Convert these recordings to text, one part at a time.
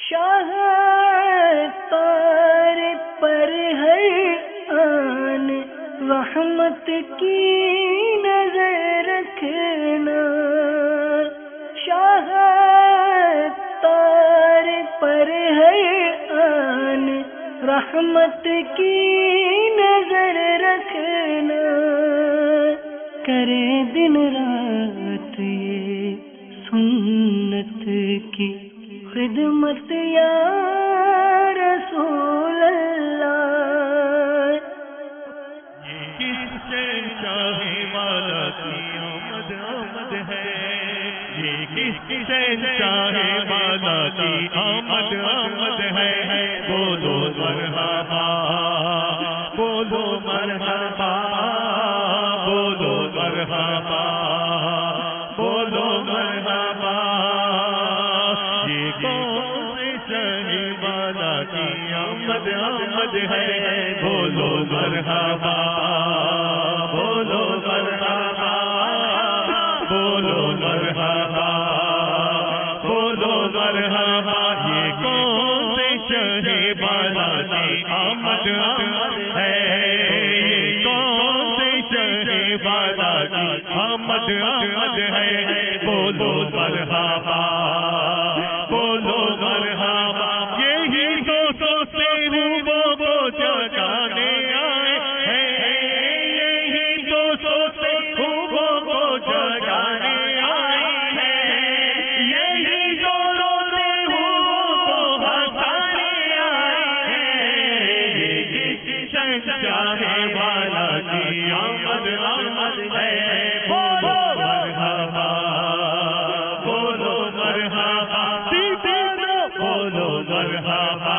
شاہ تار پر ہر آن رحمت کی نظر رکھنا، شاہ تار پر ہر آن رحمت کی نظر رکھنا، کرے دن رات یہ سنت کی خدمت یا رسول اللہ۔ یہ کس شہنشاہ والا کی آمد آمد ہے، یہ کس شہنشاہ والا کی آمد آمد ہے، بولو مرحبا بولو مرحبا بولو مرحبا بولو مرحبا، یہ کون سے شہنشاہ والا کی آمد آمد ہے، بولو مرحبا بولو مرحبا بولو مرحبا بولو مرحبا، یہ کون سے شہنشاہ والا کی آمد آمد ہے، یہ کون سے شہنشاہ والا کی آمد آمد ہے، بولو مرحبا بولو مرحبا، یہی تو سوچتے ہوں وہ جگانے آئے ہیں، یہی تو سوچتے ہوں وہ جگانے آئے ہیں، یہی تو روتے ہوں وہ ہنسانے آئے ہیں، یہ جس شہنشاہ والا کی آمد آمد ہے، بولو مرحبا بولو مرحبا بولو مرحبا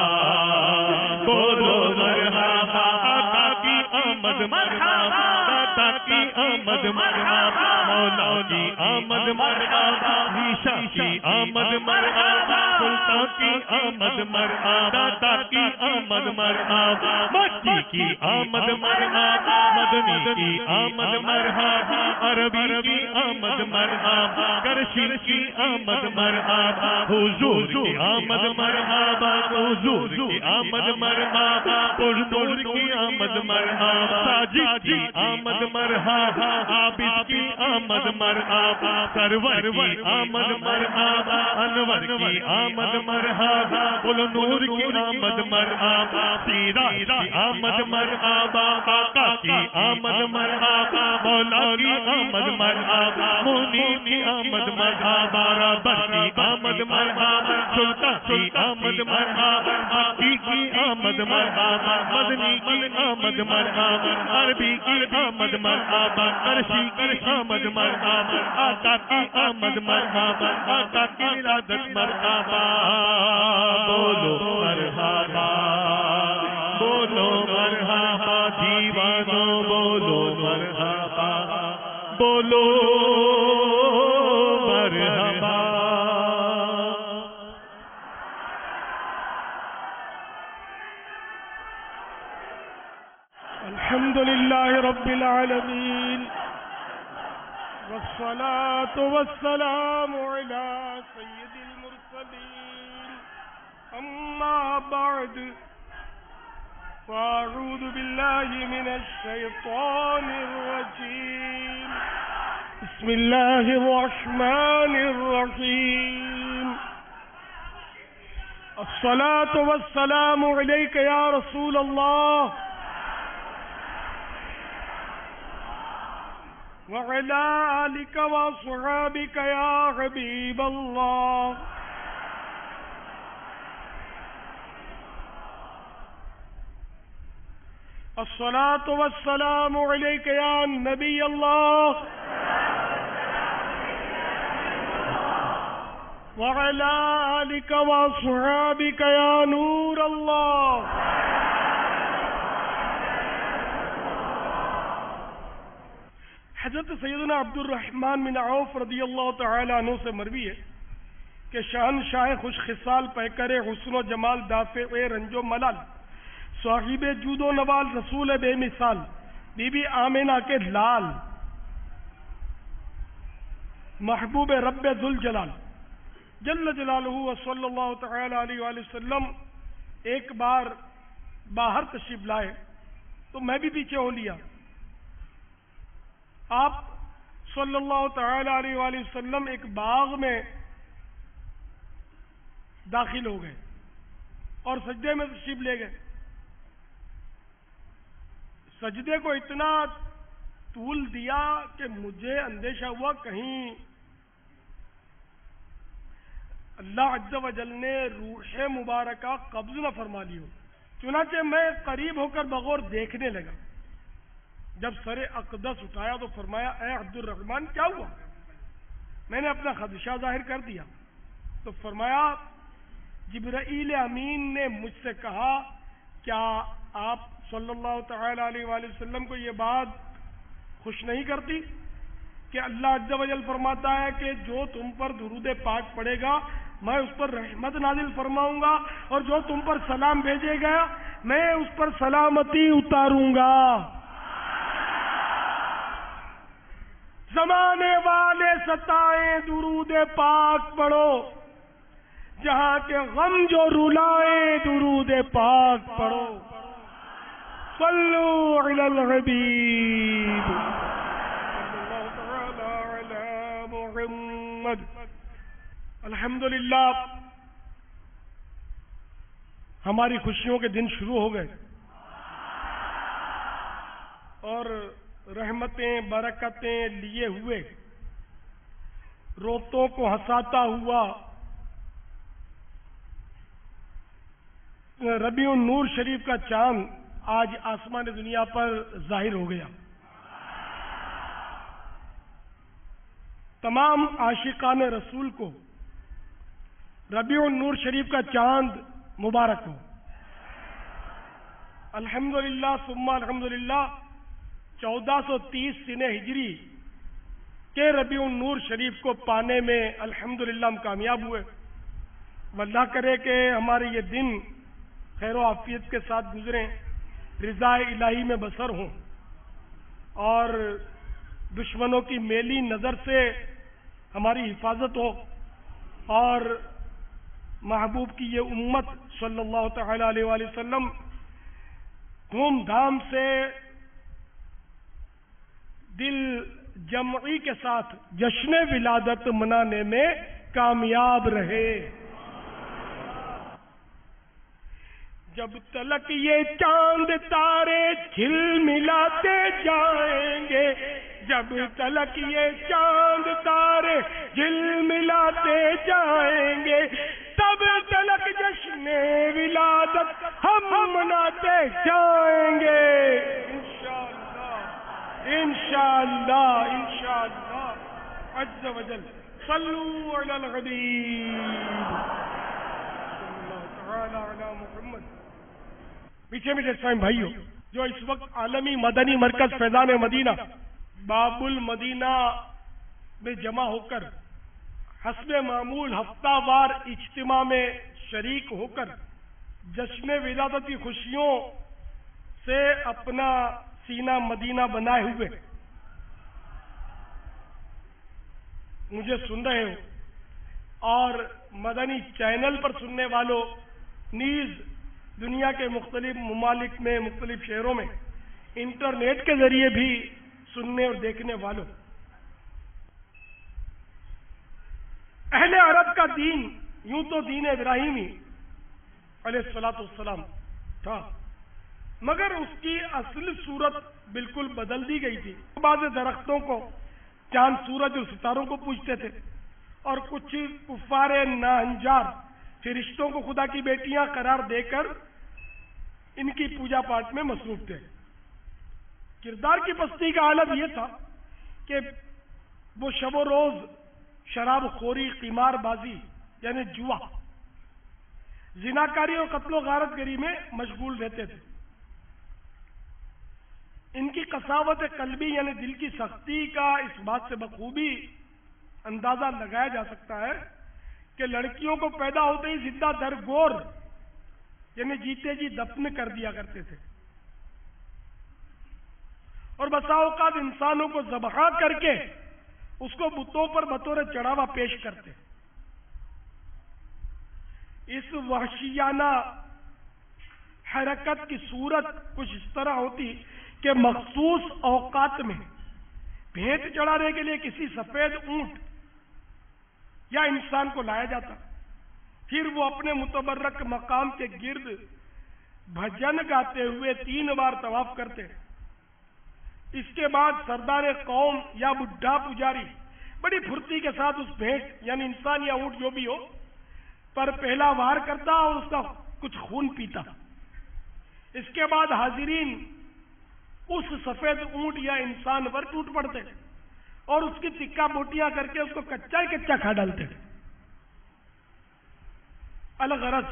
بولو مرحبا، آقا کی آمد مرحبا، داتا کی آمد مرحبا، مولا کی آمد مرحبا، عیسیٰ کی آمد مرحبا، سلطان کی آمد مرحبا، داتا کی آمد مرحبا، مکی کی آمد مرحبا، مدنی کی آمد مرحبا، عربی کی آمد مرحبا، کرشی کی آمد مرحبا، حضور کی آمد مرحبا، حضور کی آمد مرحبا، پرنور کی آمد مرحبا، ساجد کی آمد مرحبا، عابد کی آمد مرحبا، سرور کی آمد مرحبا، انور کی آمد مرحبا، نور کی آمد مرحبا، سیرا کی آمد مرحبا، آقا کی آمد مرحبا، مولا کی آمد مرحبا، منیب کی آمد مرحبا، ربر کی آمد مرحبا، سلطان کی آمد مرحبا، مکی کی آمد مرحبا، مدنی کی آمد مرحبا، عربی کی آمد مرحبا، کرشی کی آمد مرحبا، آقا کی آمد مرحبا، آقا کی ولادت مرحبا، بولو مرحبا بولو مرحبا، دیوانو بولو مرحبا بولو مرحبا۔ الحمد لله رب العالمين، والصلاة والسلام على سيد المرسلين، أما بعد، فأعوذ بالله من الشيطان الرجيم، بسم الله الرحمن الرحيم، الصلاة والسلام عليك يا رسول الله وعلى آلك وصحابك يا حبيب الله، الصلاة والسلام عليك يا نبي الله وعلى آلك وصحابك يا نور الله۔ حضرت سیدنا عبد الرحمن بن عوف رضی اللہ تعالی عنہ سے مروی ہے کہ شہنشاہ خوش خصال پیکر حسن و جمال دافع رنج و ملال صاحب جود و نوال رسول بے مثال بی بی آمنہ کے لال محبوب رب ذوالجلال جل جلالہ و صلی اللہ تعالی علیہ وآلہ وسلم ایک بار باہر تشریف لائے تو میں بھی پیچھے ہو لیا. آپ صلی اللہ تعالی علیہ وآلہ وسلم ایک باغ میں داخل ہو گئے اور سجدے میں تشریف لے گئے. سجدے کو اتنا طول دیا کہ مجھے اندیشہ ہوا کہیں اللہ عز و جل نے روح مبارکہ قبض نہ فرما لی ہو. چنانچہ میں قریب ہو کر بغور دیکھنے لگا. جب سر اقدس اٹھایا تو فرمایا اے عبد الرحمن کیا ہوا؟ میں نے اپنا خدشہ ظاہر کر دیا تو فرمایا جبرائیل امین نے مجھ سے کہا کیا آپ صلی اللہ تعالی علیہ وآلہ وسلم کو یہ بات خوش نہیں کرتی کہ اللہ عز و جل فرماتا ہے کہ جو تم پر درود پاک پڑے گا میں اس پر رحمت نازل فرماؤں گا اور جو تم پر سلام بھیجے گا میں اس پر سلامتی اتاروں گا. زمانے والے ستائیں درود پاک پڑھو، جہاں کے غم جو رلائیں درود پاک پڑھو. صلو علی الحبیب صلی اللہ تعالی علی محمد. الحمدللہ ہماری خوشیوں کے دن شروع ہو گئے اور رحمتیں برکتیں لیے ہوئے روتوں کو ہنساتا ہوا ربیع النور شریف کا چاند آج آسمان دنیا پر ظاہر ہو گیا. تمام عاشقان رسول کو ربیع النور شریف کا چاند مبارک ہو. الحمدللہ ثم الحمدللہ 1430 سنہ ہجری کے ربیع النور شریف کو پانے میں الحمدللہ ہم کامیاب ہوئے. واللہ کرے کہ ہمارے یہ دن خیر و عافیت کے ساتھ گزریں، رضا الہی میں بسر ہوں اور دشمنوں کی میلی نظر سے ہماری حفاظت ہو اور محبوب کی یہ امت صلی اللہ تعالی علیہ وآلہ وسلم دھوم دھام سے دل جمعی کے ساتھ جشن ولادت منانے میں کامیاب رہے. جب تلک یہ چاند تارے جھل ملاتے جائیں گے، جب تلک یہ چاند تارے جھل ملاتے جائیں گے، تب تلک جشن ولادت ہم مناتے جائیں گے. انشاءاللہ انشاءاللہ عز و جل. صلو علی الحبیب صلی اللہ تعالی علی محمد. پیچھے میٹھے اسلام بھائیو، جو اس وقت عالمی مدنی مرکز فیضان مدینہ باب المدینہ میں جمع ہو کر حسب معمول ہفتہ وار اجتماع میں شریک ہو کر جشن ولادت کی خوشیوں سے اپنا سینہ مدینہ بنائے ہوئے مجھے سن رہے ہو اور مدنی چینل پر سننے والوں نیز دنیا کے مختلف ممالک میں مختلف شہروں میں انٹرنیٹ کے ذریعے بھی سننے اور دیکھنے والوں، اہل عرب کا دین یوں تو دین ابراہیمی علیہ الصلوۃ والسلام تھا، مگر اس کی اصل صورت بالکل بدل دی گئی تھی. بعض درختوں کو چاند سورج اور ستاروں کو پوجتے تھے اور کچھ کفار ناہنجار فرشتوں کو خدا کی بیٹیاں قرار دے کر ان کی پوجا پاٹ میں مصروف تھے. کردار کی پستی کا عالم یہ تھا کہ وہ شب و روز شراب خوری، قمار بازی یعنی جوا، زناکاری اور قتل و غارت گری میں مشغول رہتے تھے. ان کی قساوت قلبی یعنی دل کی سختی کا اس بات سے بخوبی اندازہ لگایا جا سکتا ہے کہ لڑکیوں کو پیدا ہوتے ہی زندہ درگور یعنی جیتے جی دفن کر دیا کرتے تھے اور بسا اوقات انسانوں کو ذبح کر کے اس کو بتوں پر بطور چڑھاوا پیش کرتے. اس وحشیانہ حرکت کی صورت کچھ اس طرح ہوتی کہ مخصوص اوقات میں بھیٹ چڑھانے کے لیے کسی سفید اونٹ یا انسان کو لایا جاتا، پھر وہ اپنے متبرک مقام کے گرد بھجن گاتے ہوئے 3 بار طواف کرتے۔ اس کے بعد سردار قوم یا بڈھا پجاری بڑی پھرتی کے ساتھ اس بھیٹ یعنی انسان یا اونٹ جو بھی ہو پر پہلا وار کرتا اور اس کا کچھ خون پیتا۔ اس کے بعد حاضرین اس سفید اونٹ یا انسان پر ٹوٹ پڑتے اور اس کی تکا بوٹیاں کر کے اس کو کچا ہی کچا کھا ڈالتے۔ الغرض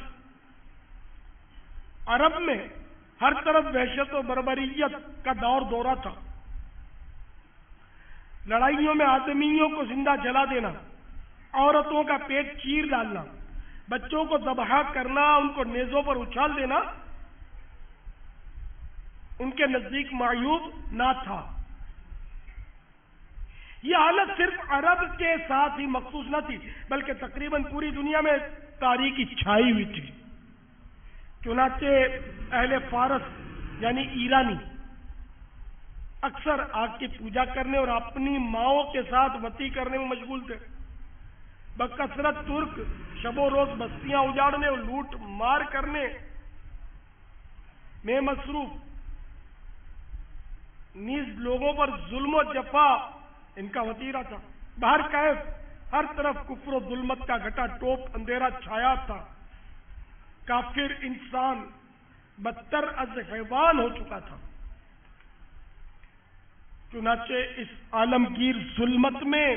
عرب میں ہر طرف وحشت و بربریت کا دور دورہ تھا۔ لڑائیوں میں آدمیوں کو زندہ جلا دینا، عورتوں کا پیٹ چیر ڈالنا، بچوں کو ذبح کرنا، ان کو نیزوں پر اچھال دینا ان کے نزدیک معیوب نہ تھا۔ یہ حالت صرف عرب کے ساتھ ہی مخصوص نہ تھی بلکہ تقریباً پوری دنیا میں تاریکی چھائی ہوئی تھی۔ چنانچہ اہل فارس یعنی ایرانی اکثر آگ کی پوجا کرنے اور اپنی ماؤں کے ساتھ وطی کرنے میں مشغول تھے۔ بکثرت ترک شب و روز بستیاں اجاڑنے اور لوٹ مار کرنے میں مصروف، نیز لوگوں پر ظلم و جفا ان کا وتیرہ تھا۔ باہر کیف ہر طرف کفر و ظلمت کا گھٹا ٹوپ اندھیرا چھایا تھا۔ کافر انسان بدتر از حیوان ہو چکا تھا۔ چنانچہ اس عالمگیر ظلمت میں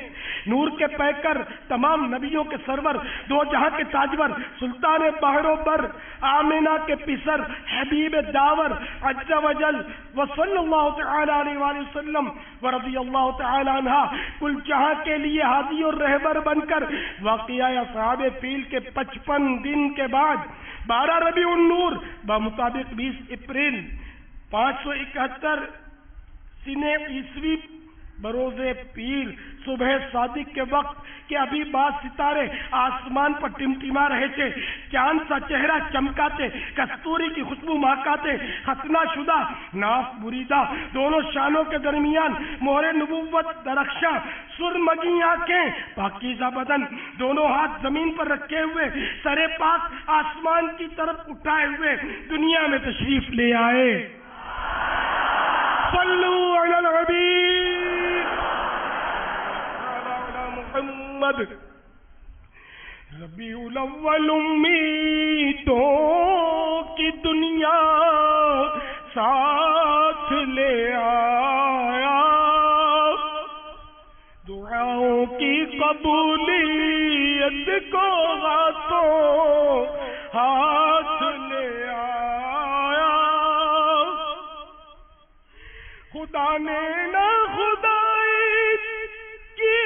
نور کے پیکر، تمام نبیوں کے سرور، دو جہاں کے تاجور، سلطان بحر و بر، آمینہ کے پسر، حبیب داور عز و جل وصلی اللہ تعالی علیہ وآلہ وسلم ورضی اللہ تعالی عنہ کل جہاں کے لیے ہادی اور رہبر بن کر واقعہ اصحاب فیل کے 55 دن کے بعد 12 ربیع النور بمطابق 20 اپریل 571 سنے عیسوی بروز پیر صبح صادق کے وقت کہ ابھی بعض ستارے آسمان پر ٹمٹما رہے تھے، چاند سا چہرہ چمکاتے، کستوری کی خوشبو مہکاتے، ختنہ شدہ ناف بریدہ دونوں شانوں کے درمیان مہر نبوت درخشاں، سرمگی آنکھیں، پاکیزہ بدن، دونوں ہاتھ زمین پر رکھے ہوئے، سر پاک آسمان کی طرف اٹھائے ہوئے دنیا میں تشریف لے آئے۔ صلو علی الحبیب علی محمد۔ ربیع الاول امیدوں کی دنیا ساتھ لے آیا، دعاؤں کی قبولیت کو ہاتھوں ہاتھ لے آیا۔ خدا نے نہ خدائی کی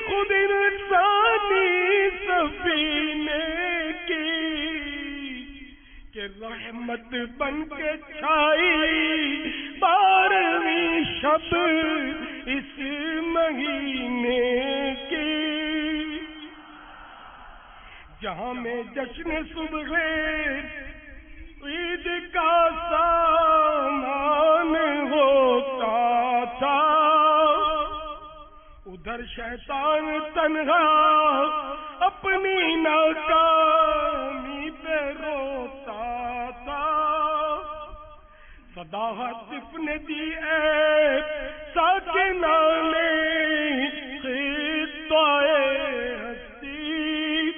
خود انسانی سفینے کی کہ رحمت بن کے چھائی 12ویں شب اس مہینے کی، جہاں میں جشن صبح عید کا سامان ہوتا تھا، ادھر شیطان تنہا اپنی ناکامی پہ روتا تھا۔ صدا ہاتف نے دی اے ساکنانِ خطۂ ہستی،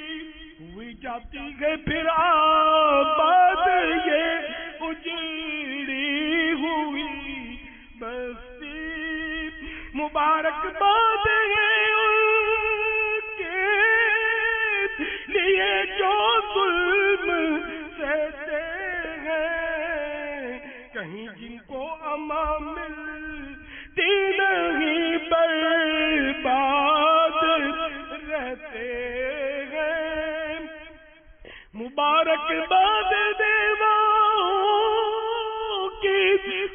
ہوئی جاتی گئے پھر آباد یہ اجڑی ہوئی بستی، مبارک باد ہے ان کے لیے جو ظلم سہتے ہیں، کہیں جن کو امان ملتی نہیں برباد رہتے ہیں۔ مبارک باد دیواؤں کی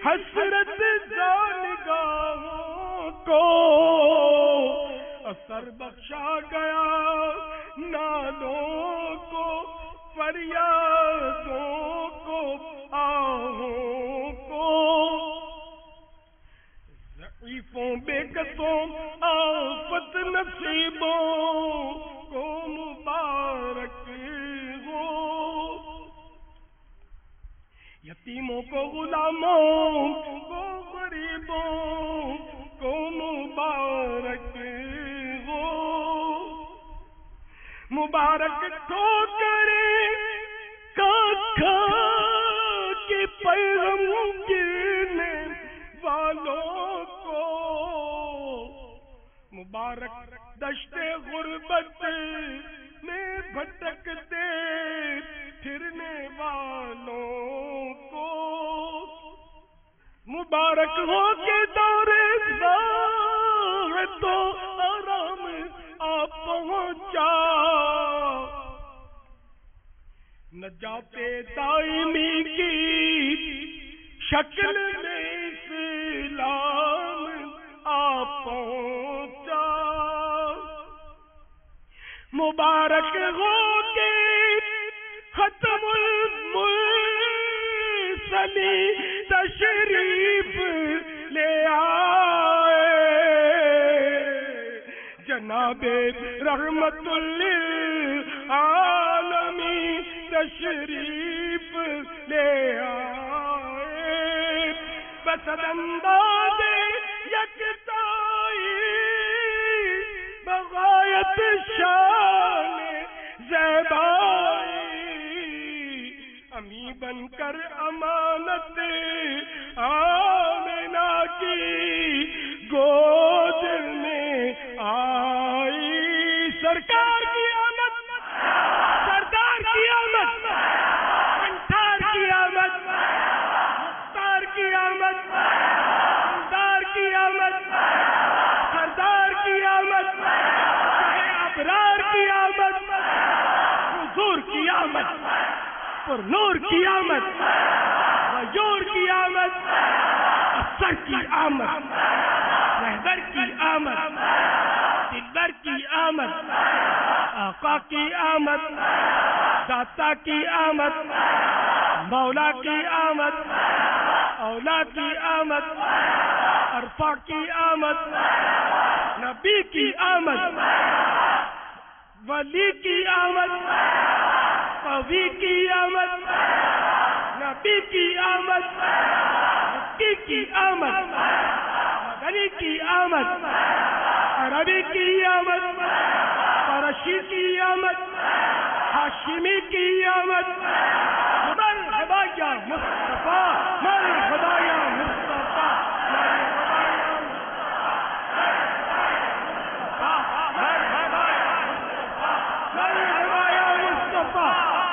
حسرت جانگاہوں کو، اثر بخشا گیا نالوں کو فریادوں کو آہوں کو، ضعیفوں بے کسوں آفت نصیبوں کو مبارک ہو، یتیموں کو غلاموں کو غریبوں کو مبارک ہو، مبارک ٹھوکریں کھا کھا کے پیغام گرنے والوں کو، مبارک دشت غربت میں بھٹکتے پھرنے والوں کو، مبارک ہو کے دورے تو آرام آ پہنچا، نجات دائمی کی شکل میں اسلام آ پہنچا، مبارک ہو کے ختم المرسلین تشریف لے آئے، جناب رحمت للعالمین تشریف لے آئے، بسد انداز یکتائی بغایت شان زیبائی، امی بن کر امانت آمنہ کی گود میں آئی، سرکار کی آمد، سردار کی آمد، انصار کی آمد، مختار کی آمد، دار کی آمد، سردار کی آمد، ابرار کی آمد، حضور کی آمد، پر نور کی آمد، غیور کی آمد، اثر کی آمد، رہبر کی آمد، دلبر کی آمد، آقا کی آمد، داتا کی آمد، مولا کی آمد، اولا کی آمد، عرفہ کی آمد، نبی کی آمد، ولی کی آمد، قوی کی آمد، نبی کی آمد، مکی کی آمد، مدنی کی آمد، عربی کی آمد، قرشی کی آمد، ہاشمی کی آمد، مرحبا یا مصطفیٰ، مرحبا یا مصطفیٰ، مرحبا یا مصطفیٰ،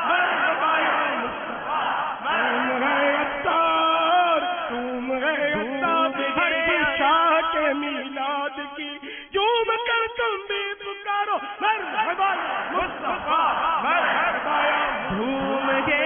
مرحبا یا مصطفیٰ، تم ہے عطار، تم ہے عطار، ہر شاہ کے میلاد کی جوم کر تم بھی پکارو، مرحبا یا مصطفیٰ، مرحبا یا جھوم کے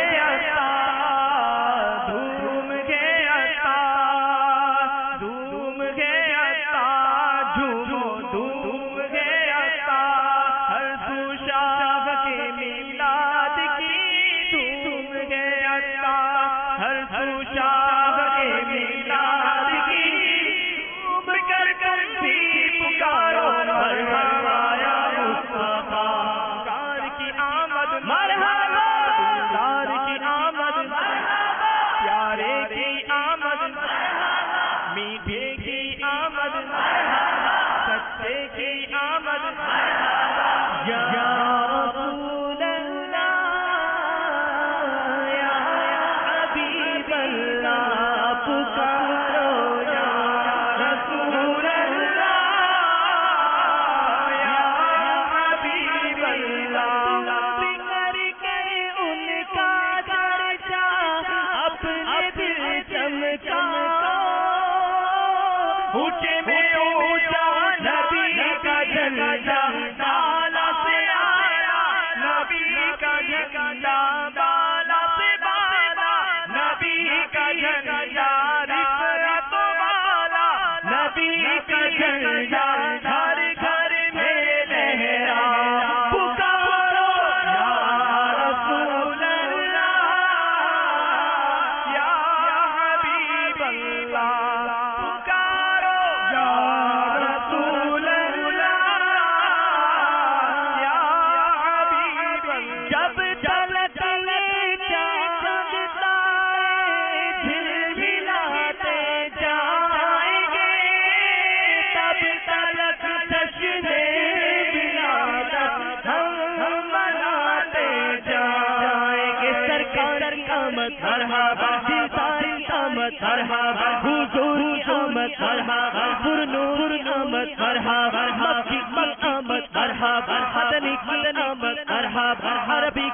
آمد مرحبا دیدار آمد مرحبا حضور آمد مرحبا پر نور آمد مرحبا مکی آمد مرحبا مدنی آمد مرحبا عربی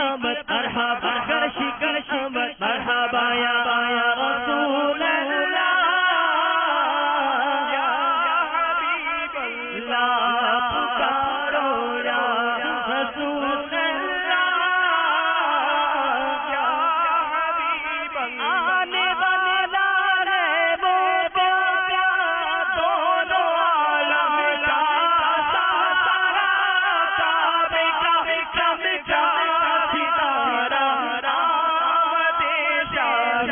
آمد مرحبا گرشی آمد مرحبا یا رسول اللہ یا حبیب اللہ پکارو یا رسول اللہ یا حبیب اللہ آنے والا ہے وہ پیارا دونوں عالم کا ستارہ کعبے کا چمکا ستارہ آمد شاہ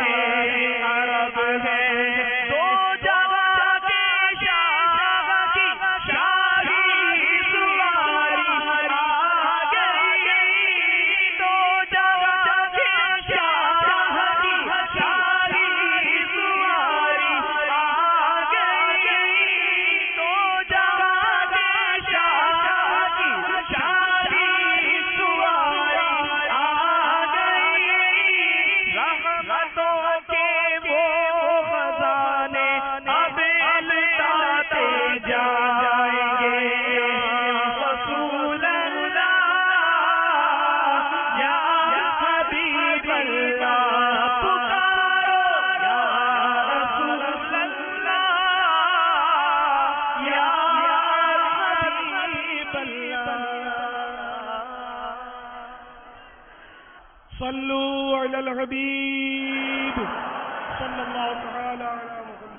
عرب ہے دو جہاں کے شاہ کی شاہی سواری آ گئی دو جہاں کے شاہ کی شاہی سواری آ گئی دو جہاں کے شاہ کی شاہی سواری آ گئی رحمتوں کے وہ خزانے اب لٹاتے جائیں گے رسول اللہ یا حبیب اللہ پکارو یا رسول اللہ یا حبیب اللہ صلو علی الحبیب صلی اللہ تعالی علی محمد.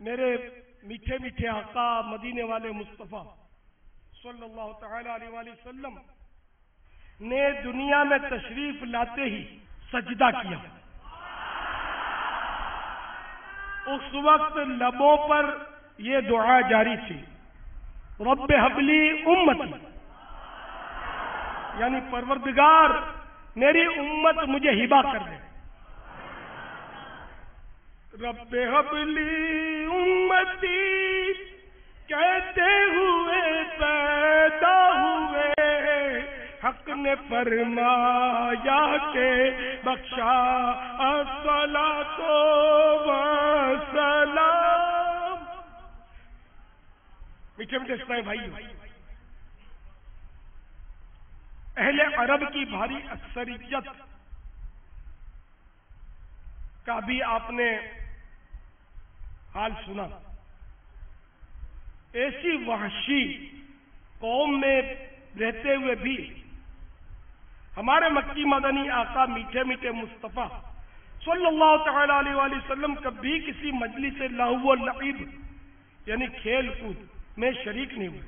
میرے میٹھے میٹھے آقا مدینے والے مصطفیٰ صلی اللہ تعالی علیہ وآلہ وسلم نے دنیا میں تشریف لاتے ہی سجدہ کیا. اس وقت لبوں پر یہ دعا جاری تھی، رب حبلی امتی، یعنی پروردگار میری امت مجھے ہبہ کر دے. رب حبلی امتی کہتے ہوئے پیدا ہوئے، حق نے فرمایا کہ بخشا الصلاۃ والسلام. میٹھے میٹھے اسلامی بھائی، اہل عرب کی بھاری اکثریت کا بھی آپ نے حال سنا. ایسی وحشی قوم میں رہتے ہوئے بھی ہمارے مکی مدنی آقا میٹھے میٹھے مصطفیٰ صلی اللہ تعالی علیہ وآلہ وسلم کبھی کسی مجلس لہو و لعب یعنی کھیل کود میں شریک نہیں ہوئے،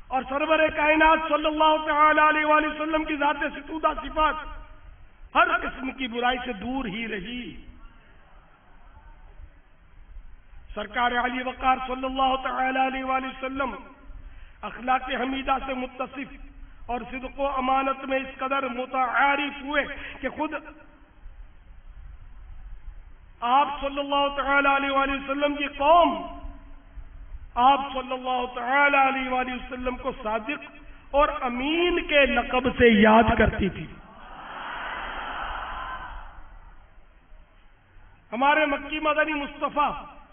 اور سرور کائنات صلی اللہ تعالی علیہ وآلہ وسلم کی ذات ستودہ صفات ہر قسم کی برائی سے دور ہی رہی. سرکار علی وقار صلی اللہ تعالی علیہ وآلہ وسلم اخلاق حمیدہ سے متصف اور صدق و امانت میں اس قدر متعارف ہوئے کہ خود آپ صلی اللہ تعالی علیہ وآلہ وسلم کی قوم آپ صلی اللہ تعالی علیہ وآلہ وسلم کو صادق اور امین کے لقب سے یاد کرتی تھی. ہمارے مکی مدنی مصطفیٰ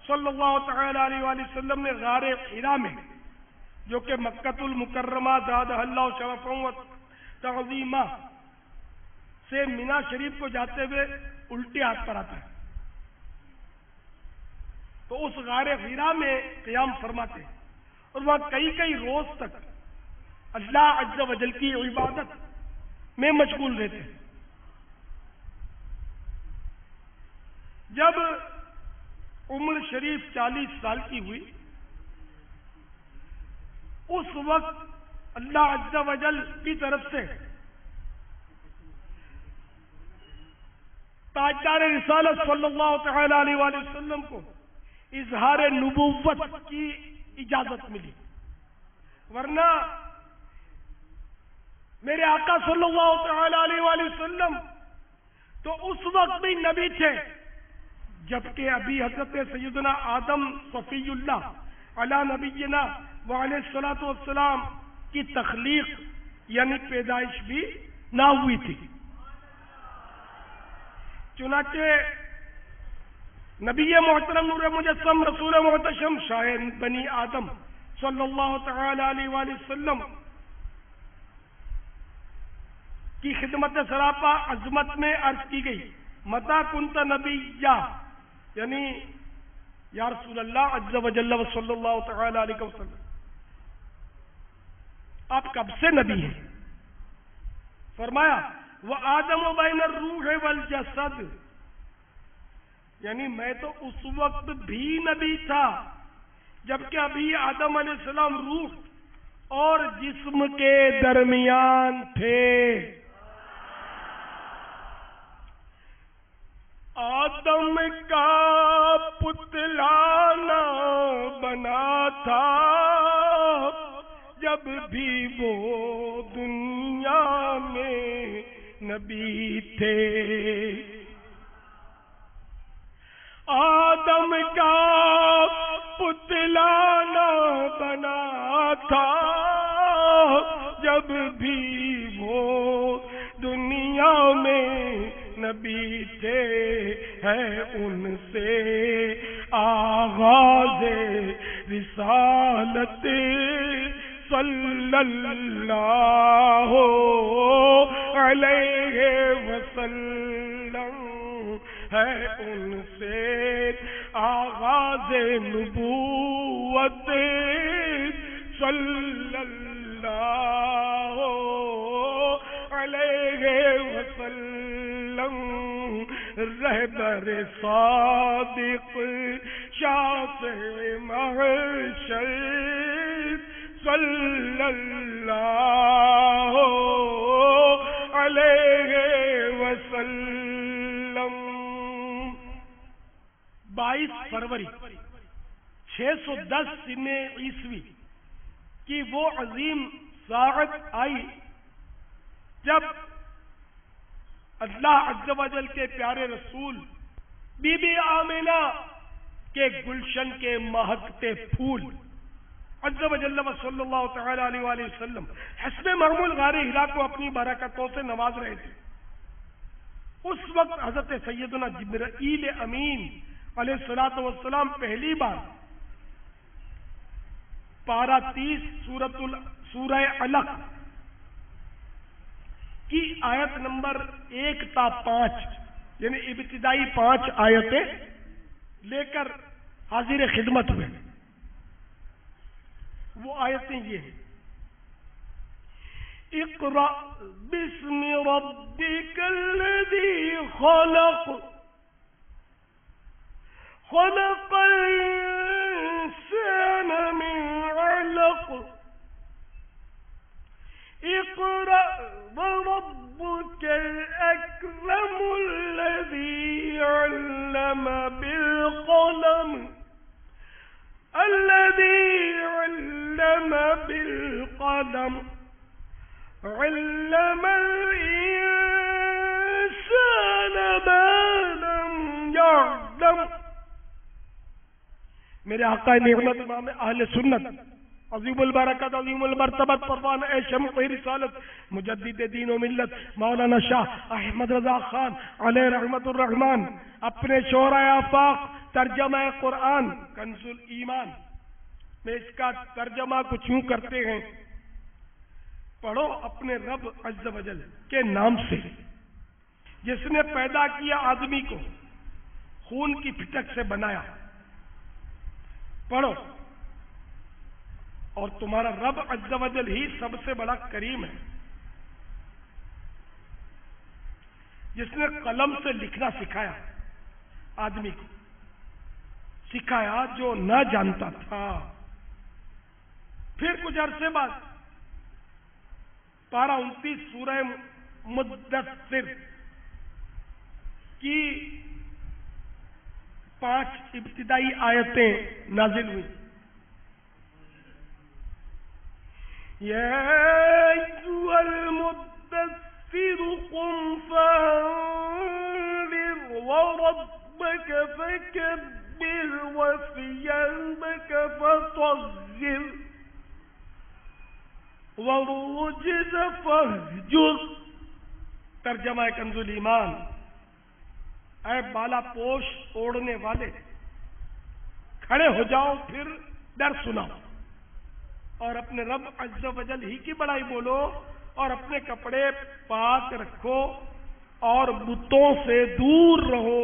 صلی اللہ تعالی علیہ وآلہ وسلم نے غار حرا میں، جو کہ مکۃ المکرمہ زادہ اللہ شرفا و تعظیما سے مینا شریف کو جاتے ہوئے الٹے ہاتھ پر آتا ہے، تو اس غار حرا میں قیام فرماتے ہیں اور وہاں کئی کئی روز تک اللہ عز و جل کی عبادت میں مشغول رہتے ہیں. جب عمر شریف 40 سال کی ہوئی، اس وقت اللہ عز و جل کی طرف سے تاجدار رسالت صلی اللہ تعالی علیہ وآلہ وسلم کو اظہار نبوت کی اجازت ملی، ورنہ میرے آقا صلی اللہ تعالی علیہ وآلہ وسلم تو اس وقت بھی نبی تھے جبکہ ابھی حضرت سیدنا آدم صفی اللہ علی نبینا وعلیہ الصلوۃ والسلام کی تخلیق یعنی پیدائش بھی نہ ہوئی تھی. چنانچہ نبی محترم نور مجسم رسول محتشم شاہ بنی آدم صلی اللہ تعالی علیہ وآلہ وسلم کی خدمت سراپا عظمت میں عرض کی گئی متا کنت نبی یعنی یا رسول اللہ عز و جل و صلی اللہ تعالی علیہ وسلم آپ کب سے نبی ہیں؟ فرمایا وہ آدم و بین الروح والجسد، یعنی میں تو اس وقت بھی نبی تھا جبکہ ابھی آدم علیہ السلام روح اور جسم کے درمیان تھے. آدم کا پتلا نہ بنا تھا جب بھی وہ دنیا میں نبی تھے. آدم کا پتلا نہ بنا تھا جب بھی وہ دنیا میں نبی تھے. ہے ان سے آغاز رسالت صلی اللہ علیہ وسلم، ہے ان سے آغاز نبوت صلی اللہ علیہ وسلم. رہبر صادق شاہ محشر صلی اللہ علیہ وسلم. 22 فروری 610 سن عیسوی کی وہ عظیم ساعت آئی جب اللہ عز و جل کے پیارے رسول بی بی آمینہ کے گلشن کے مہکتے پھول عز و جل و صلی اللہ تعالی علیہ وآلہ وسلم حسب معمول غار ہرا کو اپنی برکتوں سے نواز رہے تھے. اس وقت حضرت سیدنا جبرائیل امین علیہ الصلوۃ والسلام پہلی بار پارہ 30 سورہ علق کی آیت نمبر 1 تا 5 یعنی ابتدائی 5 آیتیں لے کر حاضر خدمت ہوئے. وہ آیتیں یہ ہیں: اقرأ باسم ربک الذی خلق خلق الانسان من علق اقرأ وربك الأكرم الذي علم بالقلم علم الإنسان ما لم يعلم. میرے آقا نعمت امام اہل سنت عظیم البرکت عظیم المرتبت پروان اے شمع رسالت مجدد دین و ملت مولانا شاہ احمد رضا خان علیہ رحمت الرحمن اپنے شعراء آفاق ترجمہ قرآن کنز الایمان میں اس کا ترجمہ کچھ یوں کرتے ہیں: پڑھو اپنے رب عز و جل کے نام سے جس نے پیدا کیا آدمی کو خون کی پھٹک سے بنایا. پڑھو اور تمہارا رب عز و جل ہی سب سے بڑا کریم ہے جس نے قلم سے لکھنا سکھایا آدمی کو، سکھایا جو نہ جانتا تھا. پھر کچھ عرصے بعد پارہ 29 سورہ مدثر کی 5 ابتدائی آیتیں نازل ہوئی. یا ایھا المدثر قم فانذر وربک فکبر وثیابک فطہر والرجز فاہجر ترجمہ کنز الایمان، اے بالا پوش اوڑھنے والے، کھڑے ہو جاؤ پھر ڈر سناؤ، اور اپنے رب عز و جل ہی کی بڑائی بولو، اور اپنے کپڑے پاک رکھو اور بتوں سے دور رہو۔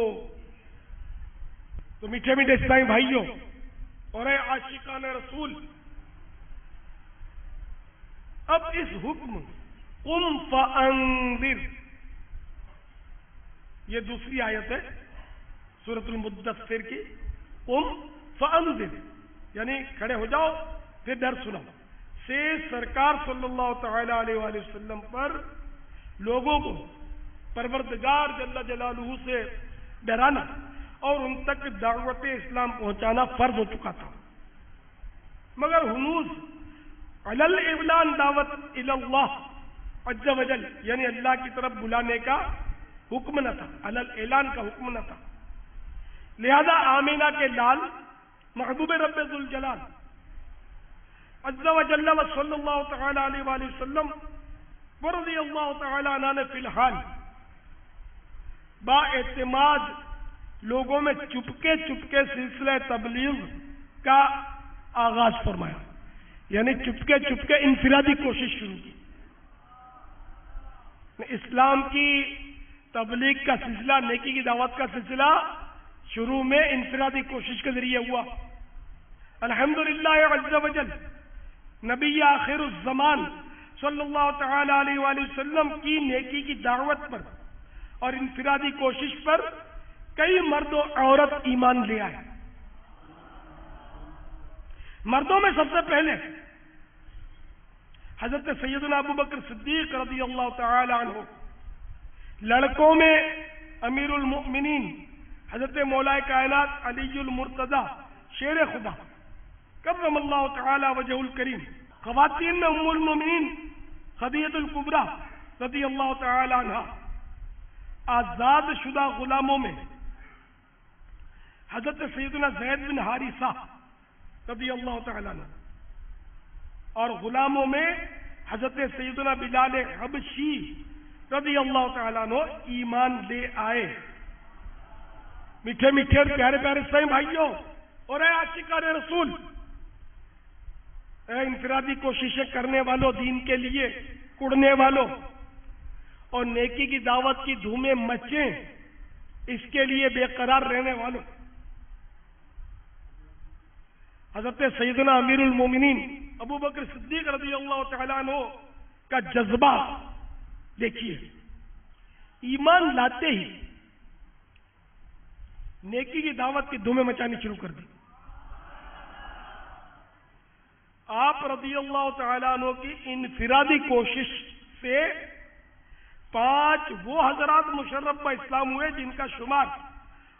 تو میٹھے میٹھے اسلامی بھائیوں اور اے عاشقان رسول، اب اس حکم قم فانذر، یہ دوسری آیت ہے سورۃ المدثر کی، قم فانذر یعنی کھڑے ہو جاؤ پھر ڈر سناؤ، سے سرکار صلی اللہ تعالی علیہ وآلہ وسلم پر لوگوں کو پروردگار جل جلالہ سے ڈرانا اور ان تک دعوت اسلام پہنچانا فرض ہو چکا تھا، مگر ہنوز علی الاعلان دعوت الی اللہ عز و جل یعنی اللہ کی طرف بلانے کا حکم نہ تھا، علی الاعلان کا حکم نہ تھا، لہذا آمینہ کے لال محبوب رب ذوالجلال عز و جل و صلی اللہ تعالی علیہ وآلہ وسلم ورضی اللہ تعالی عنہ نے فی الحال با اعتماد لوگوں میں چپکے چپکے سلسلہ تبلیغ کا آغاز فرمایا، یعنی چپکے چپکے انفرادی کوشش شروع کی۔ اسلام کی تبلیغ کا سلسلہ، نیکی کی دعوت کا سلسلہ شروع میں انفرادی کوشش کے ذریعے ہوا۔ الحمدللہ عز و جل نبی آخر الزمان صلی اللہ تعالی علیہ وآلہ وسلم کی نیکی کی دعوت پر اور انفرادی کوشش پر کئی مرد و عورت ایمان لے آئے۔ مردوں میں سب سے پہلے حضرت سیدنا ابو بکر صدیق رضی اللہ تعالی عنہ، لڑکوں میں امیر المؤمنین حضرت مولا کائنات علی المرتضی شیر خدا کرم اللہ تعالی وجہ الکریم، خواتین میں ام المؤمنین خدیجہ الکبریٰ رضی اللہ تعالی عنہ، آزاد شدہ غلاموں میں حضرت سیدنا زید بن حارثہ رضی اللہ تعالی عنہ، اور غلاموں میں حضرت سیدنا بلال حبشی رضی اللہ تعالیٰ عنہ ایمان لے آئے۔ میٹھے میٹھے اور پیارے پیارے اسلامی بھائیوں اور اے عاشقان رسول، اے انفرادی کوششیں کرنے والوں، دین کے لیے کڑنے والوں اور نیکی کی دعوت کی دھومیں مچیں اس کے لیے بے قرار رہنے والوں، حضرت سیدنا امیر المومنین ابو بکر صدیق رضی اللہ تعالیٰ عنہ کا جذبہ دیکھیے۔ ایمان لاتے ہی نیکی کی دعوت کی دھومیں مچانی شروع کر دی۔ آپ رضی اللہ تعالیٰ عنہ کی انفرادی کوشش سے 5 وہ حضرات مشرف با اسلام ہوئے جن کا شمار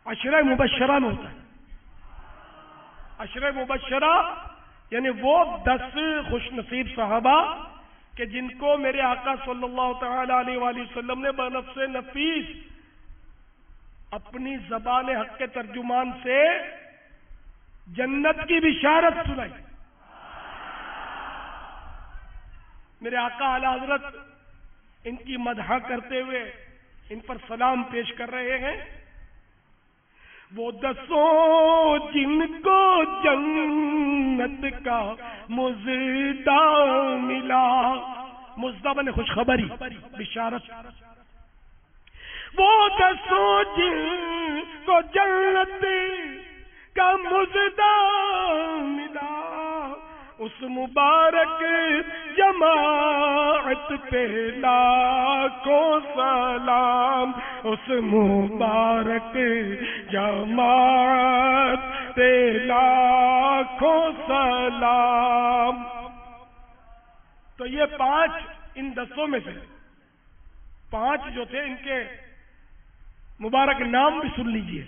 عشرہ مبشرہ میں ہوتا ہے۔ عشرہ مبشرہ یعنی وہ 10 خوش نصیب صحابہ کہ جن کو میرے آقا صلی اللہ تعالی علیہ وآلہ وسلم نے بنفس نفیس اپنی زبان حق کے ترجمان سے جنت کی بشارت سنائی۔ میرے آقا اعلی حضرت ان کی مدح کرتے ہوئے ان پر سلام پیش کر رہے ہیں۔ وہ 10 جن کو جنت کا مزدہ ملا، مزدہ بنے خوشخبری، بشارت۔ وہ 10 جن کو جنت کا مزدہ ملا، اس مبارک جماعت پہ لاکھوں سلام، اس مبارک جماعت پہ لاکھوں سلام۔ تو یہ 5 ان 10 میں سے 5 جو تھے ان کے مبارک نام بھی سن لیجئے،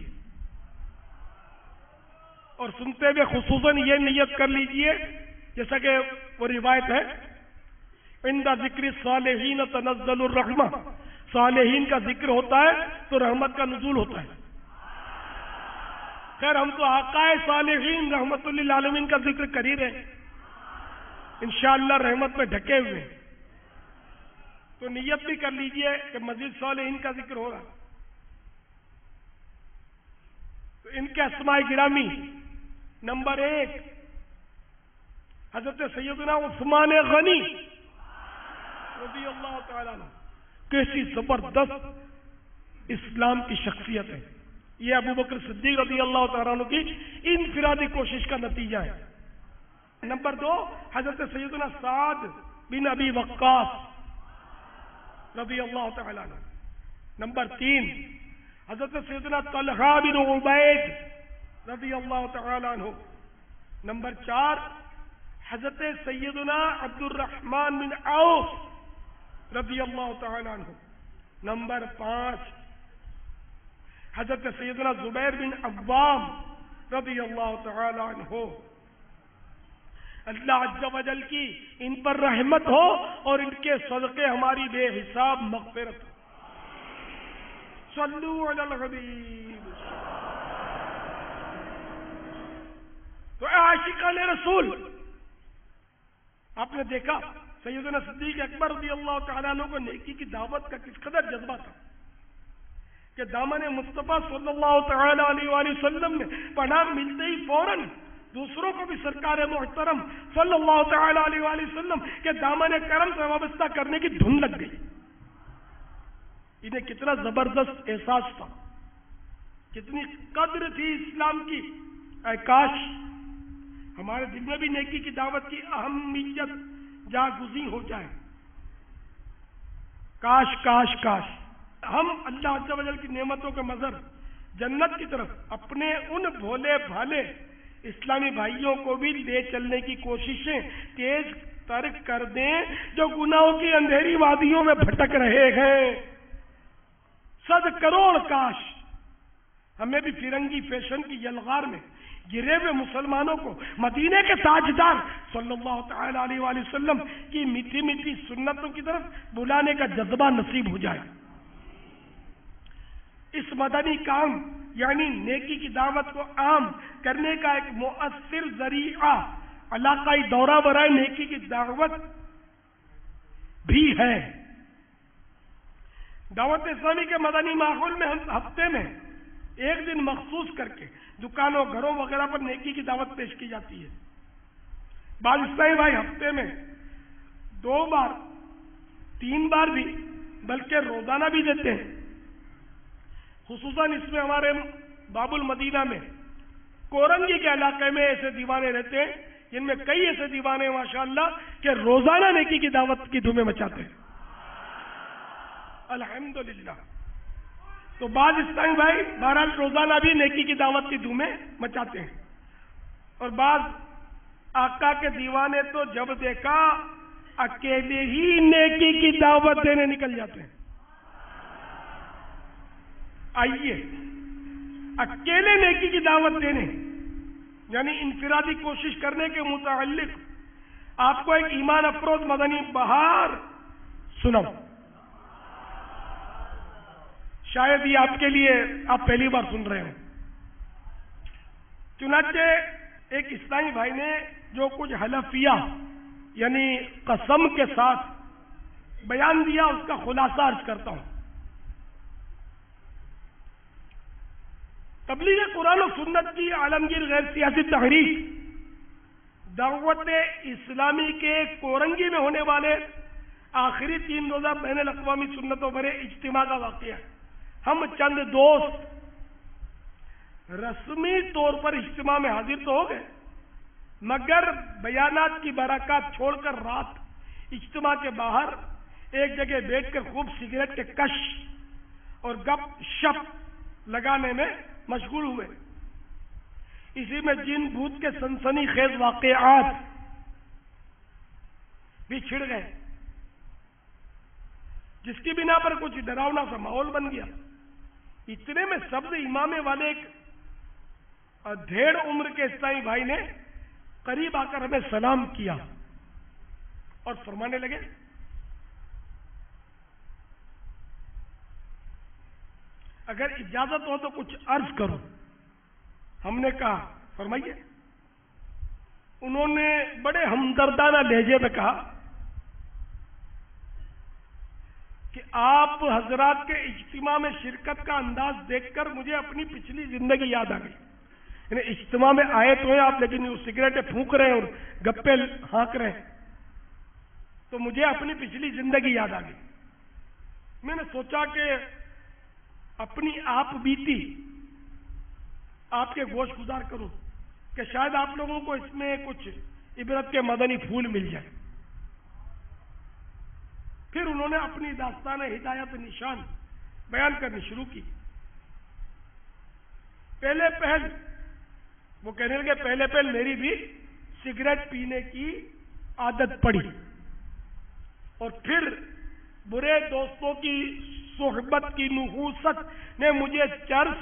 اور سنتے ہوئے خصوصاً یہ نیت کر لیجئے جیسا کہ وہ روایت ہے، عند ذکر الصالحین تنزل الرحمہ، صالحین کا ذکر ہوتا ہے تو رحمت کا نزول ہوتا ہے۔ خیر ہم تو آقا صالحین رحمت للعالمین کا ذکر کر ہی رہے ہیں، انشاءاللہ رحمت میں ڈھکے ہوئے۔ تو نیت بھی کر لیجئے کہ مسجد صالحین کا ذکر ہو رہا، تو ان کے اسماء گرامی نمبر 1 حضرت سیدنا عثمان غنی رضی اللہ تعالیٰ عنہ، کیسی زبردست اسلام کی شخصیت ہے. یہ ابو بکر صدیق رضی اللہ تعالیٰ عنہ کی انفرادی کوشش کا نتیجہ ہے. نمبر 2 حضرت سیدنا سعد بن ابی وقاص رضی اللہ تعالیٰ عنہ. نمبر 3 حضرت سیدنا طلحہ بن عبید رضی اللہ تعالیٰ عنہ. نمبر 4 حضرت سیدنا عبد الرحمن بن عوف رضی اللہ تعالیٰ عنہ. نمبر 5 حضرت سیدنا زبیر بن عوام رضی اللہ تعالیٰ عنہ. اللہ عز و جل کی ان پر رحمت ہو اور ان کے صدقے ہماری بے حساب مغفرت ہو. صلو علی الحبیب. تو اے عاشقان رسول، آپ نے دیکھا سیدنا صدیق اکبر رضی اللہ تعالیٰ عنہ کو نیکی کی دعوت کا کس قدر جذبہ تھا کہ دامن مصطفیٰ صلی اللہ تعالیٰ علیہ وآلہ وسلم میں پناہ ملتے ہی فوراً دوسروں کو بھی سرکار محترم صلی اللہ تعالیٰ علیہ وآلہ وسلم کے دامن کرم سے وابستہ کرنے کی دھن لگ گئی. انہیں کتنا زبردست احساس تھا، کتنی قدر تھی اسلام کی. اے کاش ہمارے دل میں بھی نیکی کی دعوت کی اہمیت جاگزیں ہو جائے. کاش کاش کاش ہم اللہ عز و جل کی نعمتوں کے مظہر جنت کی طرف اپنے ان بھولے بھالے اسلامی بھائیوں کو بھی لے چلنے کی کوششیں تیز تر کر دیں جو گناہوں کی اندھیری وادیوں میں بھٹک رہے ہیں. 100 کروڑ کاش ہمیں بھی فرنگی فیشن کی یلغار میں گرے ہوئے مسلمانوں کو مدینے کے تاجدار صلی اللہ تعالی علیہ وآلہ وسلم کی میٹھی میٹھی سنتوں کی طرف بلانے کا جذبہ نصیب ہو جائے. اس مدنی کام یعنی نیکی کی دعوت کو عام کرنے کا ایک مؤثر ذریعہ علاقائی دورہ برائے نیکی کی دعوت بھی ہے. دعوت اسلامی کے مدنی ماحول میں ہم ہفتے میں ایک دن مخصوص کر کے دکانوں گھروں وغیرہ پر نیکی کی دعوت پیش کی جاتی ہے. بعض اسلامی بھائی ہفتے میں 2 بار 3 بار بھی بلکہ روزانہ بھی دیتے ہیں. خصوصاً اس میں ہمارے باب المدینہ میں کورنگی کے علاقے میں ایسے دیوانے رہتے ہیں جن میں کئی ایسے دیوانے ماشاءاللہ کہ روزانہ نیکی کی دعوت کی دھومیں مچاتے ہیں. الحمدللہ. تو بعض اسلامی بھائی بہرحال روزانہ بھی نیکی کی دعوت کی دھومیں مچاتے ہیں، اور بعض آقا کے دیوانے تو جب دیکھا اکیلے ہی نیکی کی دعوت دینے نکل جاتے ہیں. آئیے اکیلے نیکی کی دعوت دینے یعنی انفرادی کوشش کرنے کے متعلق آپ کو ایک ایمان افروز مدنی بہار سناؤں. شاید یہ آپ کے لیے آپ پہلی بار سن رہے ہوں. چنانچہ ایک اسلامی بھائی نے جو کچھ حلفیہ یعنی قسم کے ساتھ بیان دیا اس کا خلاصہ عرض کرتا ہوں. تبلیغ قرآن و سنت کی عالمگیر غیر سیاسی تحریک دعوت اسلامی کے کورنگی میں ہونے والے آخری 3 روزہ بین الاقوامی سنتوں بھرے اجتماع کا واقعہ ہے. ہم چند دوست رسمی طور پر اجتماع میں حاضر تو ہو گئے، مگر بیانات کی برکات چھوڑ کر رات اجتماع کے باہر ایک جگہ بیٹھ کر خوب سگریٹ کے کش اور گپ شپ لگانے میں مشغول ہوئے. اسی میں جن بھوت کے سنسنی خیز واقعات بھی چھڑ گئے، جس کی بنا پر کچھ ڈراؤنا سا ماحول بن گیا. اتنے میں سبز امامے والے ایک 1.5 عمر کے اسلامی بھائی نے قریب آ کر ہمیں سلام کیا اور فرمانے لگے، اگر اجازت ہو تو کچھ عرض کرو. ہم نے کہا فرمائیے. انہوں نے بڑے ہمدردانہ لہجے میں کہا، کہ آپ حضرات کے اجتماع میں شرکت کا انداز دیکھ کر مجھے اپنی پچھلی زندگی یاد آ گئی. یعنی اجتماع میں آئے تو ہیں آپ، لیکن وہ سگریٹیں پھونک رہے ہیں اور گپے ہانک رہے ہیں، تو مجھے اپنی پچھلی زندگی یاد آ گئی. میں نے سوچا کہ اپنی آپ بیتی آپ کے گوش گزار کروں کہ شاید آپ لوگوں کو اس میں کچھ عبرت کے مدنی پھول مل جائے. پھر انہوں نے اپنی داستان ہدایت نشان بیان کرنی شروع کی. پہلے پہل وہ کہنے لگے پہلے پہل میری بھی سگریٹ پینے کی عادت پڑی، اور پھر برے دوستوں کی صحبت کی نحوست نے مجھے چرس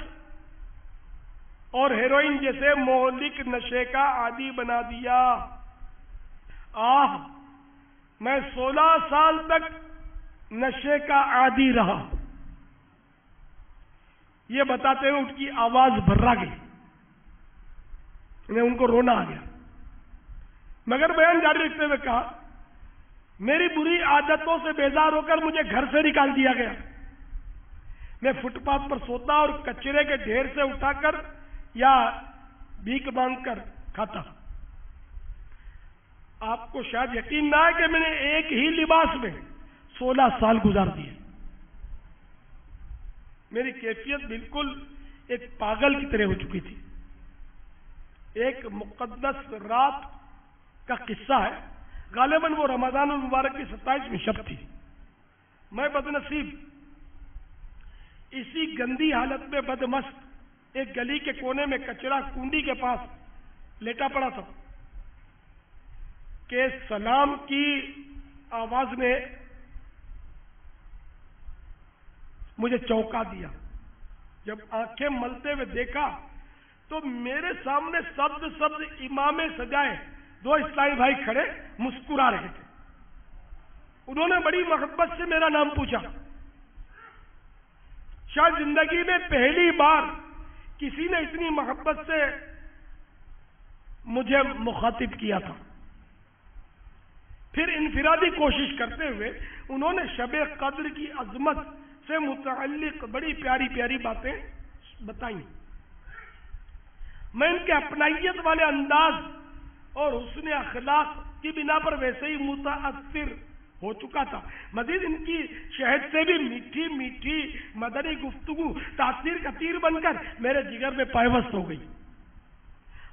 اور ہیروئن جیسے مہلک نشے کا عادی بنا دیا. میں 16 سال تک نشے کا عادی رہا. یہ بتاتے ہوئے ان کی آواز بھرا گئی، ان کو رونا آ گیا، مگر بیان جاری رکھتے ہوئے کہا میری بری عادتوں سے بیزار ہو کر مجھے گھر سے نکال دیا گیا. میں فٹ پاتھ پر سوتا اور کچرے کے ڈھیر سے اٹھا کر یا بھیک مانگ کر کھاتا. آپ کو شاید یقین نہ ہے کہ میں نے ایک ہی لباس میں 16 سال گزار دیے. میری کیفیت بالکل ایک پاگل کی طرح ہو چکی تھی. ایک مقدس رات کا قصہ ہے، غالباً وہ رمضان المبارک کی 27ویں شب تھی. میں بدنصیب اسی گندی حالت میں بدمست ایک گلی کے کونے میں کچرا کنڈی کے پاس لیٹا پڑا تھا کہ سلام کی آواز نے مجھے چونکا دیا. جب آنکھیں ملتے ہوئے دیکھا تو میرے سامنے سبز امامے سجائے 2 اسلامی بھائی کھڑے مسکرا رہے تھے. انہوں نے بڑی محبت سے میرا نام پوچھا. شاید زندگی میں پہلی بار کسی نے اتنی محبت سے مجھے مخاطب کیا تھا. پھر انفرادی کوشش کرتے ہوئے انہوں نے شب قدر کی عظمت سے متعلق بڑی پیاری پیاری باتیں بتائیں. میں ان کے اپنائیت والے انداز اور حسن اخلاق کی بنا پر ویسے ہی متاثر ہو چکا تھا. مزید ان کی شہد سے بھی میٹھی میٹھی مدنی گفتگو تاثیر کا تیر بن کر میرے جگر میں پائبست ہو گئی.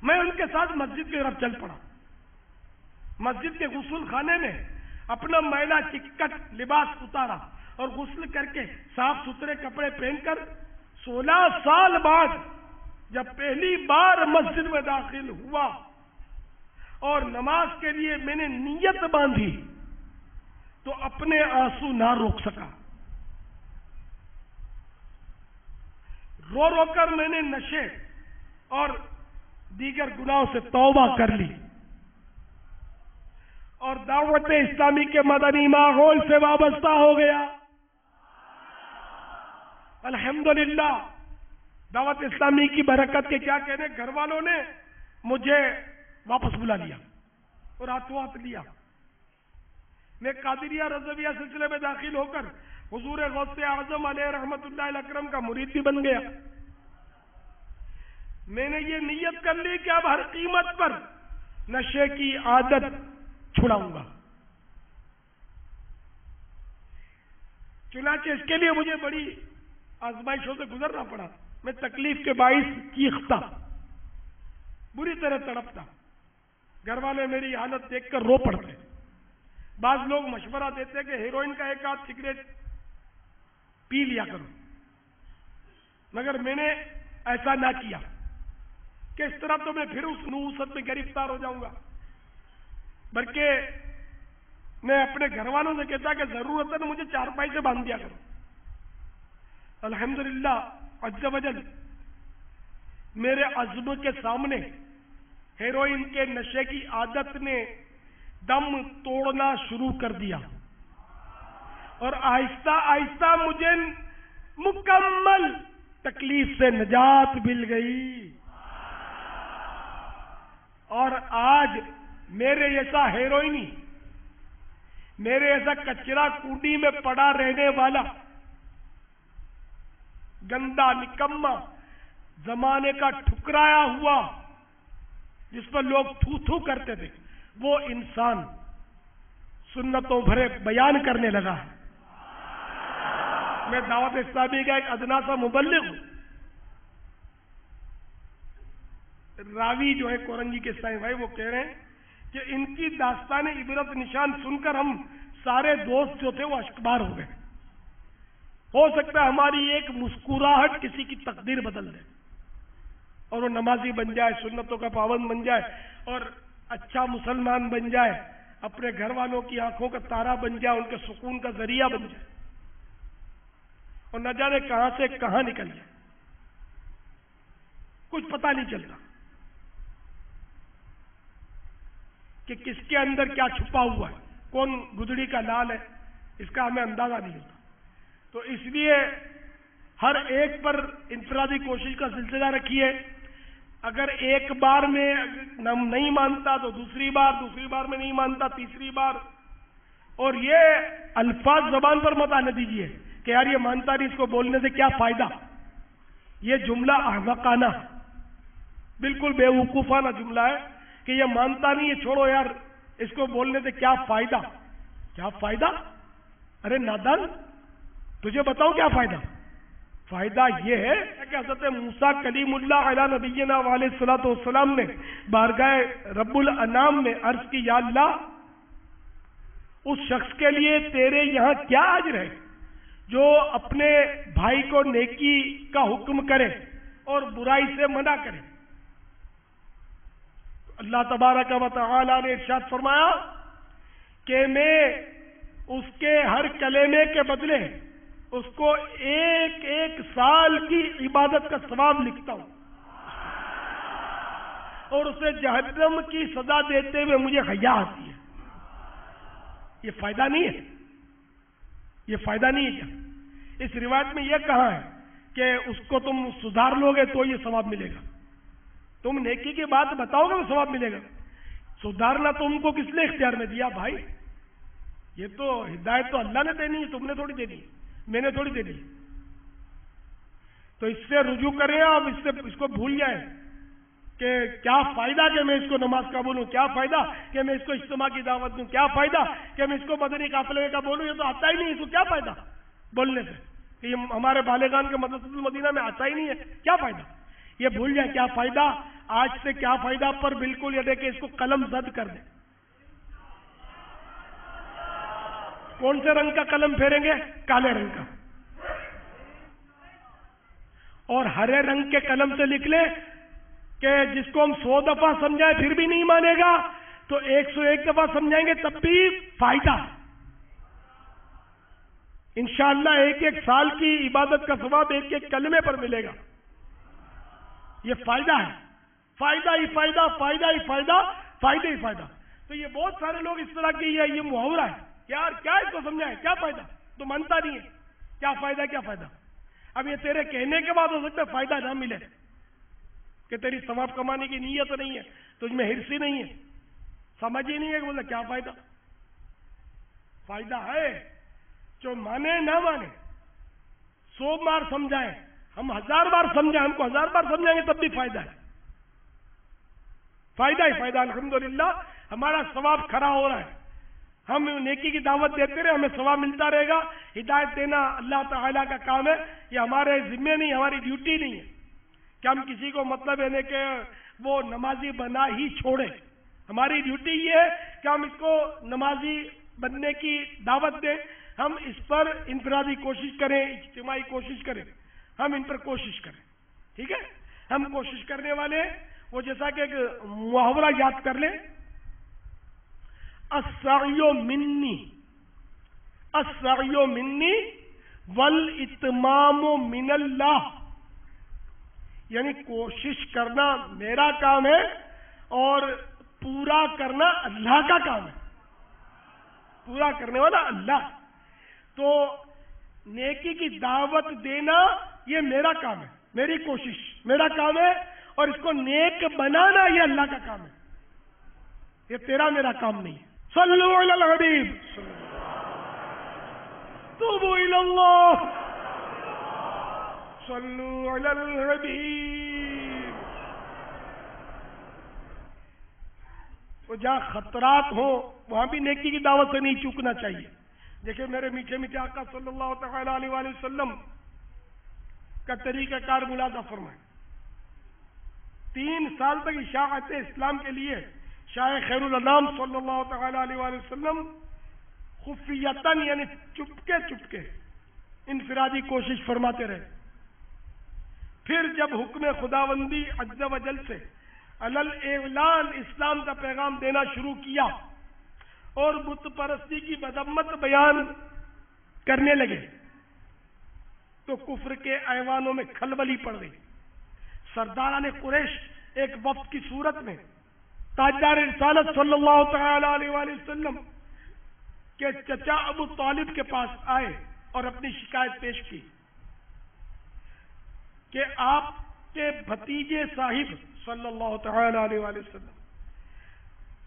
میں ان کے ساتھ مسجد کی طرف چل پڑا. مسجد کے غسل خانے میں اپنا میلا چکٹ لباس اتارا اور غسل کر کے صاف ستھرے کپڑے پہن کر 16 سال بعد جب پہلی بار مسجد میں داخل ہوا اور نماز کے لیے میں نے نیت باندھی تو اپنے آنسو نہ روک سکا. رو رو کر میں نے نشے اور دیگر گناہوں سے توبہ کر لی اور دعوت اسلامی کے مدنی ماحول سے وابستہ ہو گیا. الحمدللہ دعوت اسلامی کی برکت کے کیا کہنے، گھر والوں نے مجھے واپس بلا لیا اور ہاتھوں ہاتھ لیا. میں قادریہ رضویہ سلسلے میں داخل ہو کر حضور غوث اعظم علیہ رحمت اللہ الاکرم کا مرید بھی بن گیا. میں نے یہ نیت کر لی کہ اب ہر قیمت پر نشے کی عادت چھڑاؤں گا. چنانچہ اس کے لیے مجھے بڑی آزمائشوں سے گزرنا پڑا. میں تکلیف کے باعث چیختا، بری طرح تڑپتا. گھر والے میری حالت دیکھ کر رو پڑتے. بعض لوگ مشورہ دیتے کہ ہیروئن کا ایک آدھ سگریٹ پی لیا کرو، مگر میں نے ایسا نہ کیا کہ اس طرح تو میں پھر اس نحوست میں گرفتار ہو جاؤں گا، بلکہ میں اپنے گھر والوں سے کہتا کہ ضرورت ہے تو مجھے چارپائی سے باندھ دیا کرو. الحمدللہ عز و جل میرے عزم کے سامنے ہیروئن کے نشے کی عادت نے دم توڑنا شروع کر دیا اور آہستہ آہستہ مجھے مکمل تکلیف سے نجات مل گئی. اور آج میرے جیسا ہیروئنی میرے ایسا کچرا کوڑی میں پڑا رہنے والا گندا نکما زمانے کا ٹھکرایا ہوا جس پر لوگ تھو تھو کرتے تھے، وہ انسان سنتوں بھرے بیان کرنے لگا ہے۔ میں دعوت اسلامی کا ایک ادنا سا مبلغ ہوں۔ راوی جو ہے کورنگی کے سائیں بھائی، وہ کہہ رہے ہیں کہ ان کی داستان عبرت نشان سن کر ہم سارے دوست جو تھے وہ اشکبار ہو گئے۔ ہو سکتا ہے ہماری ایک مسکراہٹ کسی کی تقدیر بدل دے اور وہ نمازی بن جائے، سنتوں کا پابند بن جائے اور اچھا مسلمان بن جائے، اپنے گھر والوں کی آنکھوں کا تارا بن جائے، ان کے سکون کا ذریعہ بن جائے، اور نہ جانے کہاں سے کہاں نکل جائے، کچھ پتہ نہیں چلتا کہ کس کے اندر کیا چھپا ہوا ہے، کون گدڑی کا لال ہے، اس کا ہمیں اندازہ نہیں ہوتا۔ تو اس لیے ہر ایک پر انفرادی کوشش کا سلسلہ رکھیے۔ اگر ایک بار میں نہیں مانتا تو دوسری بار میں نہیں مانتا تیسری بار، اور یہ الفاظ زبان پر مت آنے دیجیے کہ یار یہ مانتا نہیں، اس کو بولنے سے کیا فائدہ۔ یہ جملہ احمقانہ، بالکل بے وقوفانہ جملہ ہے کہ یہ مانتا نہیں، یہ چھوڑو یار، اس کو بولنے سے کیا فائدہ۔ کیا فائدہ؟ ارے نادان، تجھے بتاؤ کیا فائدہ۔ فائدہ یہ ہے کہ حضرت موسیٰ کلیم اللہ علیہ نبینا علیہ الصلوۃ والسلام نے بارگاہ رب الانام میں عرض کی، یا اللہ، اس شخص کے لیے تیرے یہاں کیا اجر ہے جو اپنے بھائی کو نیکی کا حکم کرے اور برائی سے منع کرے۔ اللہ تبارک و تعالی نے ارشاد فرمایا کہ میں اس کے ہر کلمے کے بدلے اس کو ایک ایک سال کی عبادت کا ثواب لکھتا ہوں، اور اسے جہنم کی سزا دیتے ہوئے مجھے حیا آتی ہے۔ یہ فائدہ نہیں ہے؟ یہ فائدہ نہیں ہے کیا؟ اس روایت میں یہ کہا ہے کہ اس کو تم سدھار لو گے تو یہ ثواب ملے گا، تم نیکی کی بات بتاؤ گے تو ثواب ملے گا۔ سدھارنا تم کو کس نے اختیار میں دیا بھائی؟ یہ تو ہدایت تو اللہ نے دینی ہے، تم نے تھوڑی دینی ہے، میں نے تھوڑی دینی ہے۔ تو اس سے رجوع کریں آپ، اس کو بھول جائیں کہ کیا فائدہ کہ میں اس کو نماز کا بولوں، کیا فائدہ کہ میں اس کو اجتماع کی دعوت دوں، کیا فائدہ کہ میں اس کو مدنی قافلے کا بولوں، یہ تو آتا ہی نہیں، اس کو کیا فائدہ بولنے سے کہ یہ ہمارے بالغان کے مدرسۃ المدینہ میں آتا ہی نہیں ہے، کیا فائدہ؟ یہ بھول جائیں کیا فائدہ، آج سے کیا فائدہ پر بالکل یہ دیکھیں، اس کو قلم زد کر دیں۔ کون سے رنگ کا قلم پھیریں گے؟ کالے رنگ کا، اور ہرے رنگ کے قلم سے لکھ لیں کہ جس کو ہم 100 دفعہ سمجھائیں پھر بھی نہیں مانے گا تو 101 دفعہ سمجھائیں گے تب بھی فائدہ۔ انشاءاللہ ایک ایک سال کی عبادت کا ثواب ایک ایک کلمے پر ملے گا۔ یہ فائدہ ہے، فائدہ ہی فائدہ، فائدہ ہی فائدہ، فائدہ ہی فائدہ۔ تو یہ بہت سارے لوگ اس طرح کی یہ محاورہ ہے، یار کیا اس کو سمجھائیں، کیا فائدہ، تو مانتا نہیں ہے، کیا فائدہ کیا فائدہ۔ اب یہ تیرے کہنے کے بعد ہو سکتا ہے فائدہ نہ ملے کہ تیری ثواب کمانے کی نیت نہیں ہے، تجھ میں حرص ہی نہیں ہے، سمجھ ہی نہیں ہے کہ بولے کیا فائدہ۔ فائدہ ہے، جو مانے نہ مانے 100 بار سمجھائیں، ہم 1000 بار سمجھائیں، ہم کو 1000 بار سمجھائیں گے تب بھی فائدہ ہے، فائدہ ہی فائدہ۔ الحمدللہ ہمارا ثواب کھڑا ہو رہا ہے، ہم نیکی کی دعوت دیتے رہے، ہمیں ثواب ملتا رہے گا۔ ہدایت دینا اللہ تعالیٰ کا کام ہے، یہ ہمارے ذمے نہیں، ہماری ڈیوٹی نہیں ہے کہ ہم کسی کو مطلب ہے کہ وہ نمازی بنا ہی چھوڑے۔ ہماری ڈیوٹی یہ ہے کہ ہم اس کو نمازی بننے کی دعوت دیں، ہم اس پر انفرادی کوشش کریں، اجتماعی کوشش کریں، ہم ان پر کوشش کریں، ٹھیک ہے؟ ہم کوشش کرنے والے ہیں۔ وہ جیسا کہ ایک محاورہ یاد کر لیں، السعی منی، السعی منی والاتمام من اللہ، یعنی کوشش کرنا میرا کام ہے اور پورا کرنا اللہ کا کام ہے، پورا کرنے والا اللہ۔ تو نیکی کی دعوت دینا یہ میرا کام ہے، میری کوشش میرا کام ہے، اور اس کو نیک بنانا یہ اللہ کا کام ہے، یہ تیرا میرا کام نہیں ہے۔ صلو علی الحبیب۔ توبوا الی اللہ صلوا علی الحبیب. تو جہاں خطرات ہوں وہاں بھی نیکی کی دعوت سے نہیں چوکنا چاہیے. دیکھیں میرے میٹھے میٹھے آقا صلی اللہ تعالی علیہ وآلہ وسلم کا طریقہ کار ملاحظہ فرمائیں. 3 سال تک اشاعت اسلام کے لیے شاہ خیر الانام صلی اللہ تعالی علیہ وآلہ وسلم خفیتاً یعنی چپکے انفرادی کوشش فرماتے رہے. پھر جب حکم خداوندی عز و جل سے علل اعلان اسلام کا پیغام دینا شروع کیا اور بت پرستی کی مذمت بیان کرنے لگے تو کفر کے ایوانوں میں کھلبلی پڑ گئی. سرداران قریش ایک وفد کی صورت میں تاجدار رسالت صلی اللہ تعالی علیہ وآلہ وسلم کے چچا ابو طالب کے پاس آئے اور اپنی شکایت پیش کی کہ آپ کے بھتیجے صاحب صلی اللہ تعالی علیہ وآلہ وسلم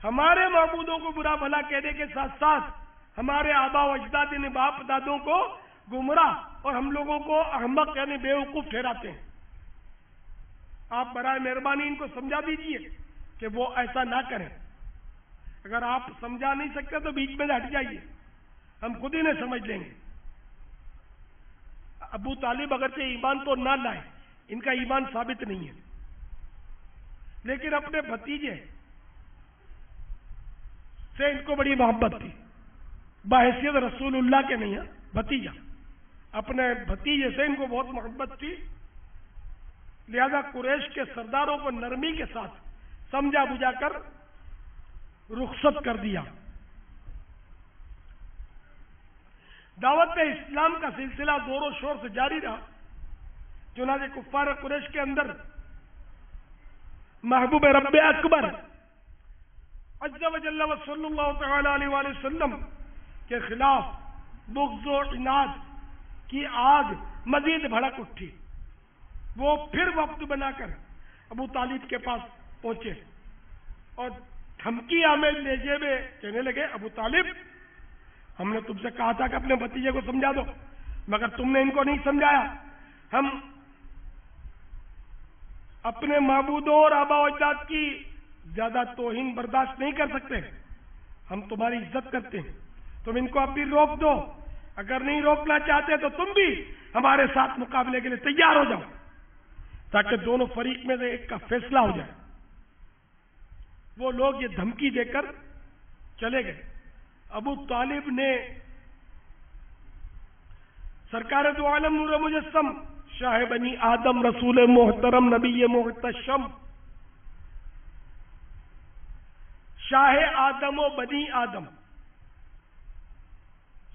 ہمارے معبودوں کو برا بھلا کہنے کے ساتھ ساتھ ہمارے آبا و اجداد یعنی باپ دادوں کو گمراہ اور ہم لوگوں کو احمق یعنی بیوقوف ٹھہراتے ہیں. آپ برائے مہربانی ان کو سمجھا دیجئے کہ وہ ایسا نہ کریں. اگر آپ سمجھا نہیں سکتے تو بیچ میں ہٹ جائیے, ہم خود ہی نہیں سمجھ لیں گے. ابو طالب اگرچہ ایمان تو نہ لائے, ان کا ایمان ثابت نہیں ہے, لیکن اپنے بھتیجے سے ان کو بڑی محبت تھی. بحیثیت رسول اللہ کے نہیں ہے, بھتیجا, اپنے بھتیجے سے ان کو بہت محبت تھی. لہذا قریش کے سرداروں کو نرمی کے ساتھ سمجھا بجھا کر رخصت کر دیا. دعوت اسلام کا سلسلہ زور و شور سے جاری رہا. چنانچہ کفار قریش کے اندر محبوب رب اکبر عز و جل و صلی اللہ تعالی علیہ وآلہ وسلم کے خلاف بغض و عناد کی آگ مزید بھڑک اٹھی. وہ پھر وفد بنا کر ابو طالب کے پاس پہنچے اور دھمکی آمیز لہجے میں کہنے لگے, ابو طالب, ہم نے تم سے کہا تھا کہ اپنے بھتیجے کو سمجھا دو, مگر تم نے ان کو نہیں سمجھایا. ہم اپنے معبودوں اور آبا و اجداد کی زیادہ توہین برداشت نہیں کر سکتے. ہم تمہاری عزت کرتے ہیں, تم ان کو اب بھی روک دو. اگر نہیں روکنا چاہتے تو تم بھی ہمارے ساتھ مقابلے کے لیے تیار ہو جاؤ, تاکہ دونوں فریق میں سے ایک کا فیصلہ ہو جائے. وہ لوگ یہ دھمکی دے کر چلے گئے. ابو طالب نے سرکار دو عالم نور مجسم شاہ بنی آدم رسول محترم نبی محتشم شاہ آدم و بنی آدم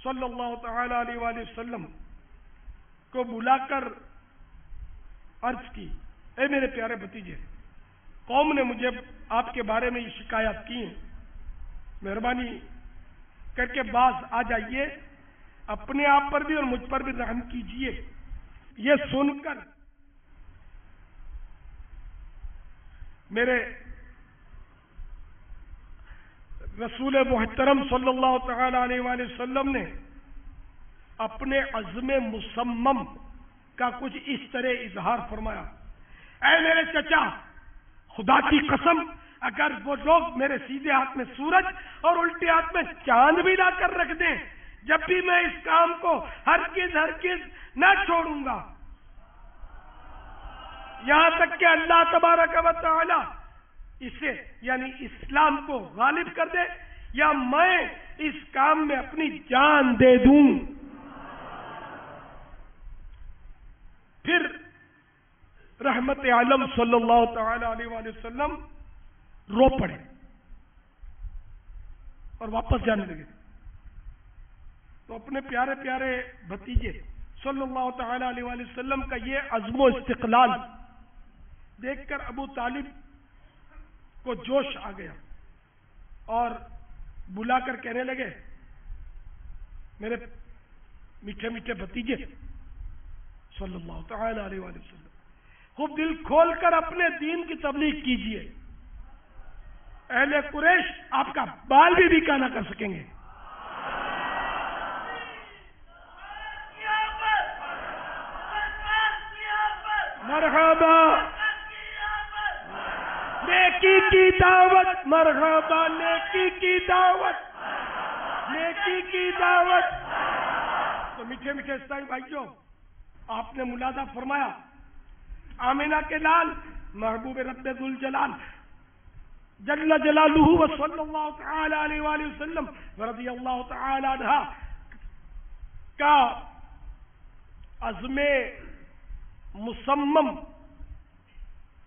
صلی اللہ تعالی علیہ وآلہ وسلم کو بلا کر عرض کی, اے میرے پیارے بھتیجے, قوم نے مجھے آپ کے بارے میں یہ شکایات کی ہیں, مہربانی کر کے باز آ جائیے, اپنے آپ پر بھی اور مجھ پر بھی رحم کیجیے. یہ سن کر میرے رسول محترم صلی اللہ تعالی علیہ وآلہ وسلم نے اپنے عزم مصمم کا کچھ اس طرح اظہار فرمایا, اے میرے چچا, خدا کی قسم اگر وہ لوگ میرے سیدھے ہاتھ میں سورج اور الٹے ہاتھ میں چاند بھی لا کر رکھ دیں, جب بھی میں اس کام کو ہرگز نہ چھوڑوں گا, یہاں تک کہ اللہ تبارک و تعالی اسے یعنی اسلام کو غالب کر دے یا میں اس کام میں اپنی جان دے دوں. پھر رحمت عالم صلی اللہ تعالی علیہ وآلہ وسلم رو پڑے اور واپس جانے لگے. تو اپنے پیارے پیارے بھتیجے صلی اللہ تعالی علیہ وآلہ وسلم کا یہ عزم و استقلال دیکھ کر ابو طالب کو جوش آ گیا اور بلا کر کہنے لگے, میرے میٹھے میٹھے بھتیجے صلی اللہ تعالی علیہ وآلہ وسلم, خوب دل کھول کر اپنے دین کی تبلیغ کیجئے. اہل قریش آپ کا بال بھی بیکا نہ کر سکیں گے. نیکی کی دعوت، مرحبا نیکی کی دعوت، نیکی کی دعوت. تو میٹھے میٹھے اسلامی بھائیوں، آپ نے ملاحظہ فرمایا آمینہ کے لال محبوب رب ذوالجلال جل جلالہ و صلی اللہ تعالی علیہ وآلہ وسلم رضی اللہ تعالی عنہ کا عزم مصمم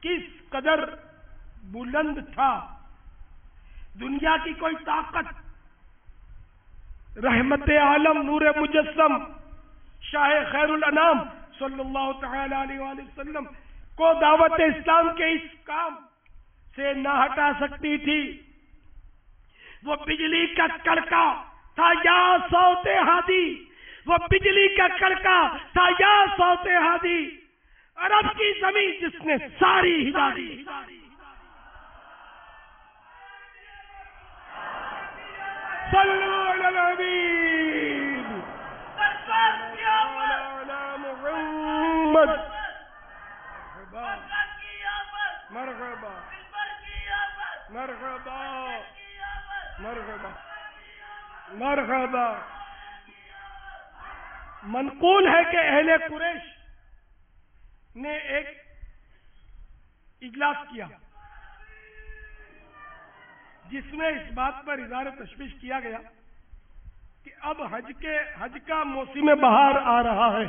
کس قدر بلند تھا. دنیا کی کوئی طاقت رحمت عالم نور مجسم شاہ خیر الانام صلی اللہ تعالی علیہ وآلہ وسلم کو دعوت اسلام کے اس کام سے نہ ہٹا سکتی تھی. وہ بجلی کا کڑکا تھا یا صوت ہادی، وہ بجلی کا کڑکا تھا یا صوت ہادی، عرب کی زمین جس نے ساری ہلا دی. صلوا علی الحبیب محمد. مرحبا مرحبا مرحبا مرحبا. منقول ہے کہ اہل قریش نے ایک اجلاس کیا جس میں اس بات پر اظہار تشویش کیا گیا کہ اب حج کا موسم بہار آ رہا ہے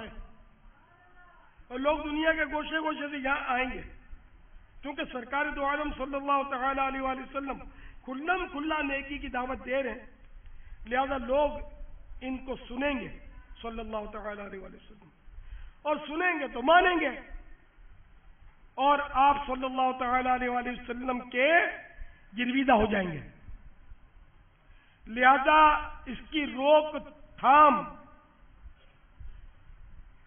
اور لوگ دنیا کے گوشے گوشے سے یہاں آئیں گے، کیونکہ سرکار دو عالم صلی اللہ تعالی علیہ وآلہ وسلم کھلم کھلا نیکی کی دعوت دے رہے ہیں، لہذا لوگ ان کو سنیں گے صلی اللہ تعالی علیہ وآلہ وسلم، اور سنیں گے تو مانیں گے، اور آپ صلی اللہ تعالی علیہ وآلہ وسلم کے گرویدہ ہو جائیں گے. لہذا اس کی روک تھام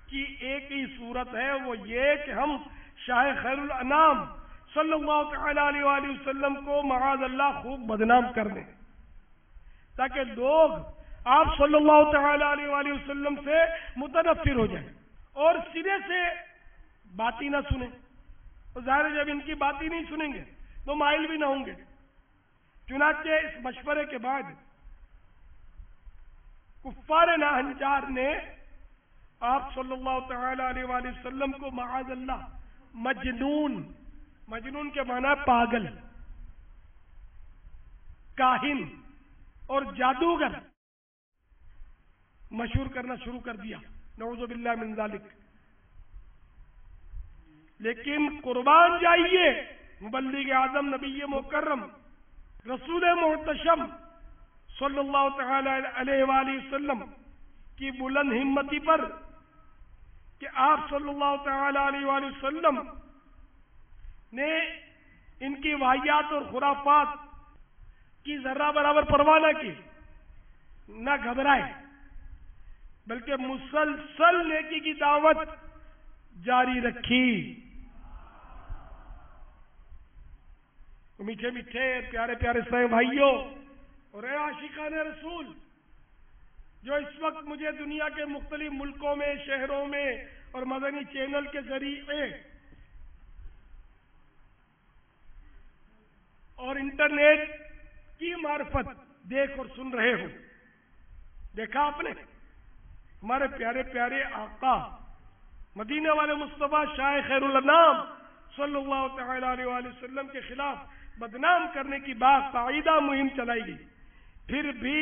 کی ایک ہی صورت ہے، وہ یہ کہ ہم شاہ خیر الانام صلی اللہ تعالی علیہ وآلہ وسلم کو معاذ اللہ خوب بدنام کر دیں، تاکہ لوگ آپ صلی اللہ تعالی علیہ وآلہ وسلم سے متنفر ہو جائیں اور سرے سے بات ہی نہ سنیں. تو ظاہر ہے جب ان کی بات ہی نہیں سنیں گے تو مائل بھی نہ ہوں گے. چنانچہ اس مشورے کے بعد کفار ناہنجار نے آپ صلی اللہ تعالی علیہ وآلہ وسلم کو معاذ اللہ مجنون کے معنی پاگل، کاہن اور جادوگر مشہور کرنا شروع کر دیا، نعوذ باللہ من ذالک. لیکن قربان جائیے مبلغ اعظم نبی مکرم رسول محتشم صلی اللہ تعالی علیہ وآلہ وسلم کی بلند ہمتی پر کہ آپ صلی اللہ تعالی علیہ وآلہ وسلم نے ان کی واہیات اور خرافات کی ذرہ برابر پرواہ نہ کی، نہ گھبرائے، بلکہ مسلسل نیکی کی دعوت جاری رکھی. میٹھے میٹھے پیارے پیارے اسلامی بھائیوں اور اے عاشقان رسول، جو اس وقت مجھے دنیا کے مختلف ملکوں میں، شہروں میں اور مدنی چینل کے ذریعے اور انٹرنیٹ کی معرفت دیکھ اور سن رہے ہو، دیکھا آپ نے ہمارے پیارے پیارے آقا مدینہ والے مصطفیٰ شاہ خیر الانام صلی اللہ تعالی علیہ وآلہ وسلم کے خلاف بدنام کرنے کی باقاعدہ مہم چلائی گئی. پھر بھی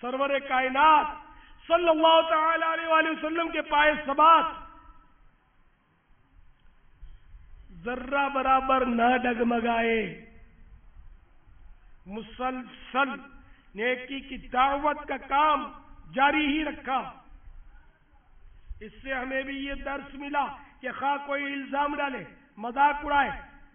سرور کائنات صلی اللہ تعالی علیہ وآلہ وسلم کے پائے ثبات ذرہ برابر نہ ڈگمگائے، مسلسل نیکی کی دعوت کا کام جاری ہی رکھا. اس سے ہمیں بھی یہ درس ملا کہ خواہ کوئی الزام ڈالے، مذاق اڑائے،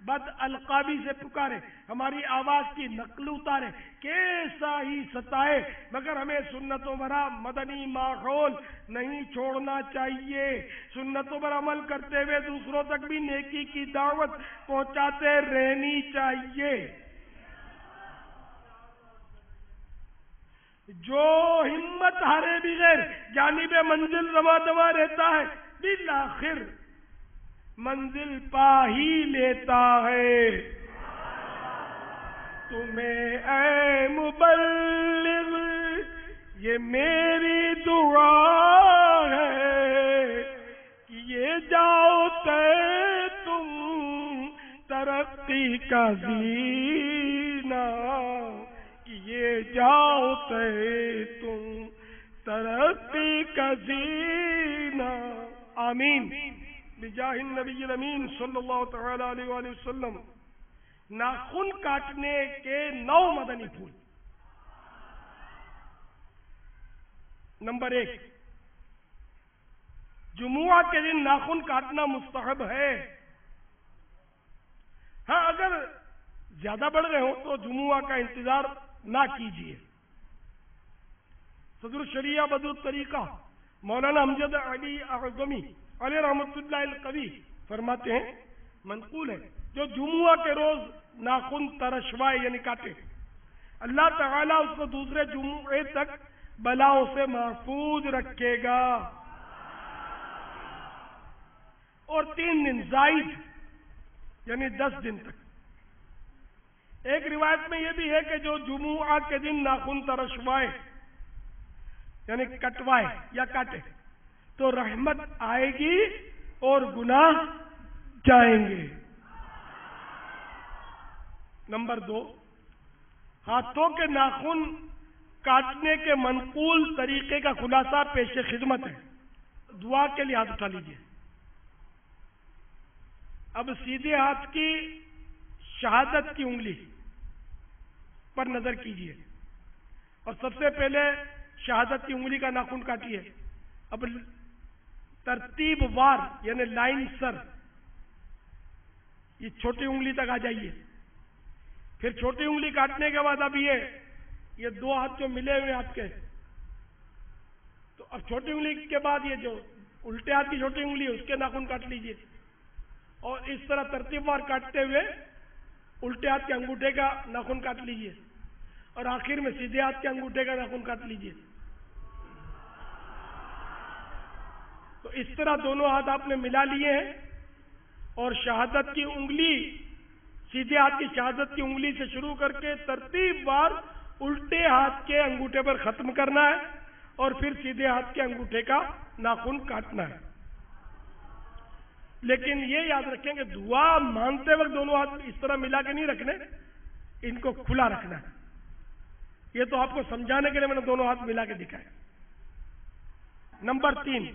بد القابی سے پکارے، ہماری آواز کی نقل اتارے، کیسا ہی ستائے، مگر ہمیں سنتوں بھرا مدنی ماحول نہیں چھوڑنا چاہیے. سنتوں پر عمل کرتے ہوئے دوسروں تک بھی نیکی کی دعوت پہنچاتے رہنی چاہیے. جو ہمت ہارے بغیر جانب منزل رواں دواں رہتا ہے، بالآخر منزل پا ہی لیتا ہے. تمہیں اے مبلغ یہ میری دعا ہے کہ یہ جاؤ تے تم ترقی کا زینہ، کہ یہ جاؤ تے تم ترقی کا زینہ. آمین بجاہ النبی الامین صلی اللہ تعالی علیہ وآلہ وسلم. ناخن کاٹنے کے 9 مدنی پھول. نمبر 1، جمعہ کے دن ناخن کاٹنا مستحب ہے. ہاں اگر زیادہ بڑھ گئے ہوں تو جمعہ کا انتظار نہ کیجیے. صدر الشریعہ بدر الطریقہ مولانا امجد علی اعظمی علیہ رحمۃ اللہ القوی فرماتے ہیں، منقول ہے، جو جمعہ کے روز ناخن ترشوائے یعنی کاٹے، اللہ تعالیٰ اس کو دوسرے جمعے تک بلاؤں سے محفوظ رکھے گا. اور 3 دن زائد یعنی 10 دن تک. ایک روایت میں یہ بھی ہے کہ جو جمعہ کے دن ناخن ترشوائے یعنی کٹوائے یا کاٹے تو رحمت آئے گی اور گناہ جائیں گے. نمبر 2، ہاتھوں کے ناخن کاٹنے کے منقول طریقے کا خلاصہ پیش خدمت ہے. دعا کے لیے ہاتھ اٹھا لیجیے. اب سیدھے ہاتھ کی شہادت کی انگلی پر نظر کیجیے اور سب سے پہلے شہادت کی انگلی کا ناخن کاٹیے. اب ترتیب وار یعنی لائن سر یہ چھوٹی انگلی تک آ جائیے. پھر چھوٹی انگلی کاٹنے کے بعد اب یہ 2 ہاتھ جو ملے ہوئے آپ کے، تو اب چھوٹی انگلی کے بعد یہ جو الٹے ہاتھ کی چھوٹی انگلی ہے اس کے ناخن کاٹ لیجیے. اور اس طرح ترتیب وار کاٹتے ہوئے الٹے ہاتھ کے انگوٹھے کا ناخن کاٹ لیجیے اور آخر میں سیدھے ہاتھ کے انگوٹھے کا ناخن کاٹ لیجیے. تو اس طرح دونوں ہاتھ آپ نے ملا لیے ہیں اور شہادت کی انگلی، سیدھے ہاتھ کی شہادت کی انگلی سے شروع کر کے ترتیب وار الٹے ہاتھ کے انگوٹھے پر ختم کرنا ہے اور پھر سیدھے ہاتھ کے انگوٹھے کا ناخن کاٹنا ہے. لیکن یہ یاد رکھیں کہ دعا مانگتے وقت دونوں ہاتھ اس طرح ملا کے نہیں رکھنے، ان کو کھلا رکھنا ہے. یہ تو آپ کو سمجھانے کے لیے میں نے دونوں ہاتھ ملا کے دکھایا. نمبر 3،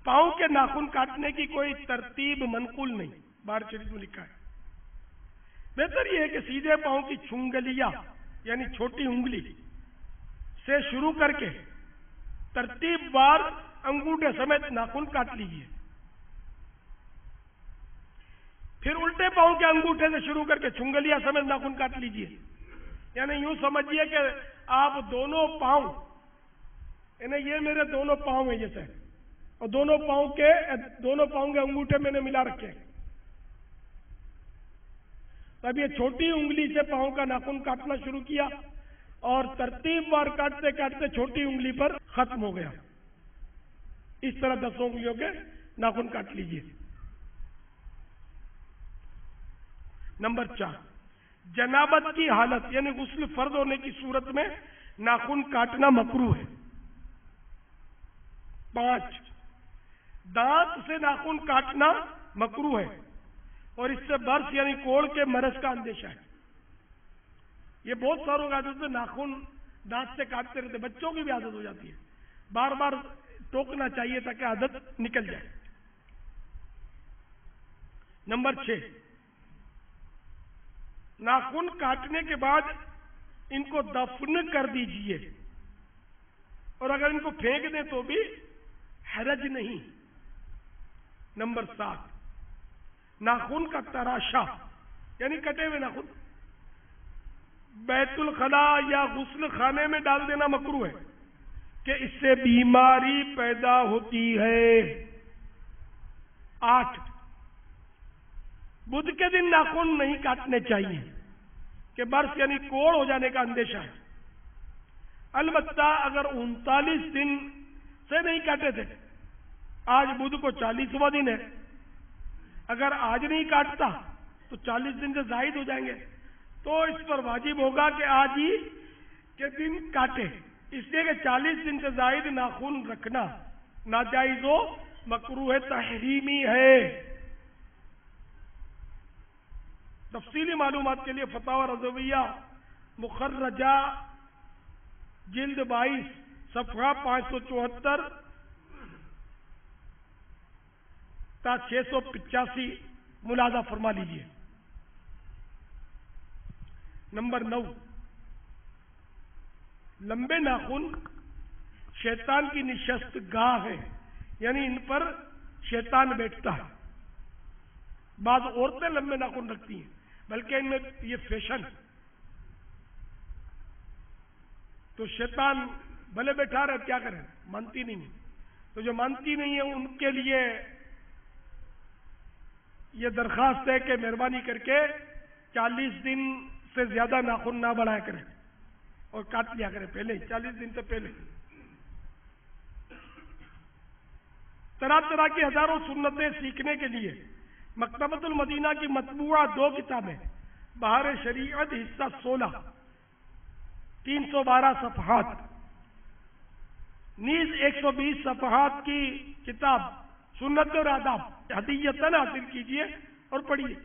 پاؤں کے ناخن کاٹنے کی کوئی ترتیب منقول نہیں، بخاری شریف میں لکھا ہے. بہتر یہ ہے کہ سیدھے پاؤں کی چنگلیاں یعنی چھوٹی انگلی سے شروع کر کے ترتیب وار انگوٹھے سمیت ناخن کاٹ لیجیے. پھر الٹے پاؤں کے انگوٹھے سے شروع کر کے چنگلیاں سمیت ناخن کاٹ لیجیے. یعنی یوں سمجھیے کہ آپ دونوں پاؤں، یعنی یہ میرے دونوں پاؤں ہیں جیسے، اور دونوں پاؤں کے انگوٹھے میں نے ملا رکھے. اب یہ چھوٹی انگلی سے پاؤں کا ناخن کاٹنا شروع کیا اور ترتیب وار کاٹتے کاٹتے چھوٹی انگلی پر ختم ہو گیا. اس طرح 10 انگلیوں کے ناخن کاٹ لیجیے. نمبر 4، جنابت کی حالت یعنی غسل فرض ہونے کی صورت میں ناخن کاٹنا مکروہ ہے. 5، دانت سے ناخن کاٹنا مکروہ ہے اور اس سے برس یعنی کوڑ کے مرض کا اندیشہ ہے. یہ بہت ساروں کی عادت ہے ناخن دانت سے کاٹتے رہتے، بچوں کی بھی عادت ہو جاتی ہے. بار بار ٹوکنا چاہیے تاکہ عادت نکل جائے. نمبر 6، ناخن کاٹنے کے بعد ان کو دفن کر دیجئے اور اگر ان کو پھینک دیں تو بھی حرج نہیں. نمبر 7، ناخن کا تراشا یعنی کٹے ہوئے ناخن بیت الخلا یا غسل خانے میں ڈال دینا مکروہ ہے کہ اس سے بیماری پیدا ہوتی ہے. 8، بدھ کے دن ناخن نہیں کاٹنے چاہیے کہ برس یعنی کوڑ ہو جانے کا اندیشہ ہے. البتہ اگر 39 دن سے نہیں کاٹے تھے، آج بدھ کو 40واں دن ہے، اگر آج نہیں کاٹتا تو 40 دن سے زائد ہو جائیں گے، تو اس پر واجب ہوگا کہ آج ہی کے دن کاٹے، اس لیے کہ 40 دن سے زائد ناخن رکھنا ناجائز و مکروہ تحریمی ہے۔ تفصیلی معلومات کے لیے فتاوی رضویہ مخرجہ جلد 22 صفحہ 574 تا 685 ملاحظہ فرما لیجیے۔ نمبر 9، لمبے ناخن شیطان کی نشست گاہ ہے، یعنی ان پر شیطان بیٹھتا ہے۔ بعض عورتیں لمبے ناخن رکھتی ہیں، بلکہ ان میں یہ فیشن، تو شیطان بھلے بیٹھا رہے کیا کریں، مانتی نہیں ہے، تو جو مانتی نہیں ہے ان کے لیے یہ درخواست ہے کہ مہربانی کر کے 40 دن سے زیادہ ناخن نہ بڑھایا کریں اور کاٹ لیا کریں پہلے 40 دن سے پہلے۔ طرح طرح کی ہزاروں سنتیں سیکھنے کے لیے مکتبۃ المدینہ کی مطبوعہ 2 کتابیں، بہار شریعت حصہ 16 312 صفحات، نیز 120 صفحات کی کتاب سنت اور آداب ہدیتاً حاصل کیجیے اور پڑھیے۔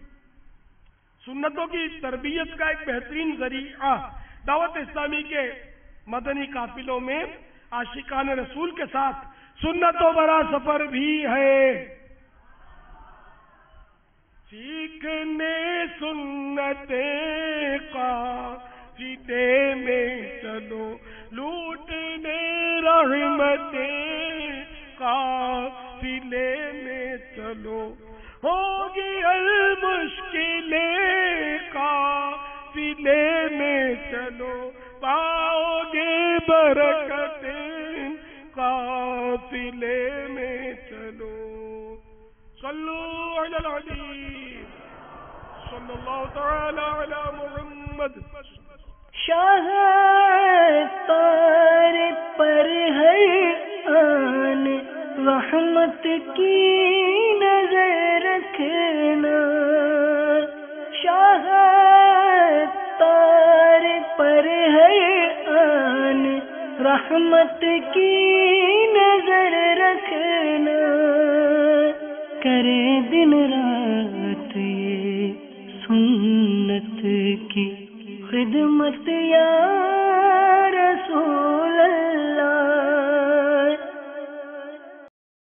سنتوں کی تربیت کا ایک بہترین ذریعہ دعوت اسلامی کے مدنی قافلوں میں عاشقان رسول کے ساتھ سنتوں برا سفر بھی ہے۔ سیکھنے سنتیں قافلے میں چلو، لوٹنے رحمتیں قافلے میں چلو، ہوگی المشکلیں قافلے میں چلو، پاؤ گے برکتیں قافلے میں چلو۔ صلو علی الحبیب صلی اللہ تعالی علی محمد۔ شاہ تار پر ہے آن رحمت کی نظر رکھنا، شاہ تار پر ہے آن رحمت کی نظر رکھنا، کرے دن رات یہ سنت کی خدمت یا رسول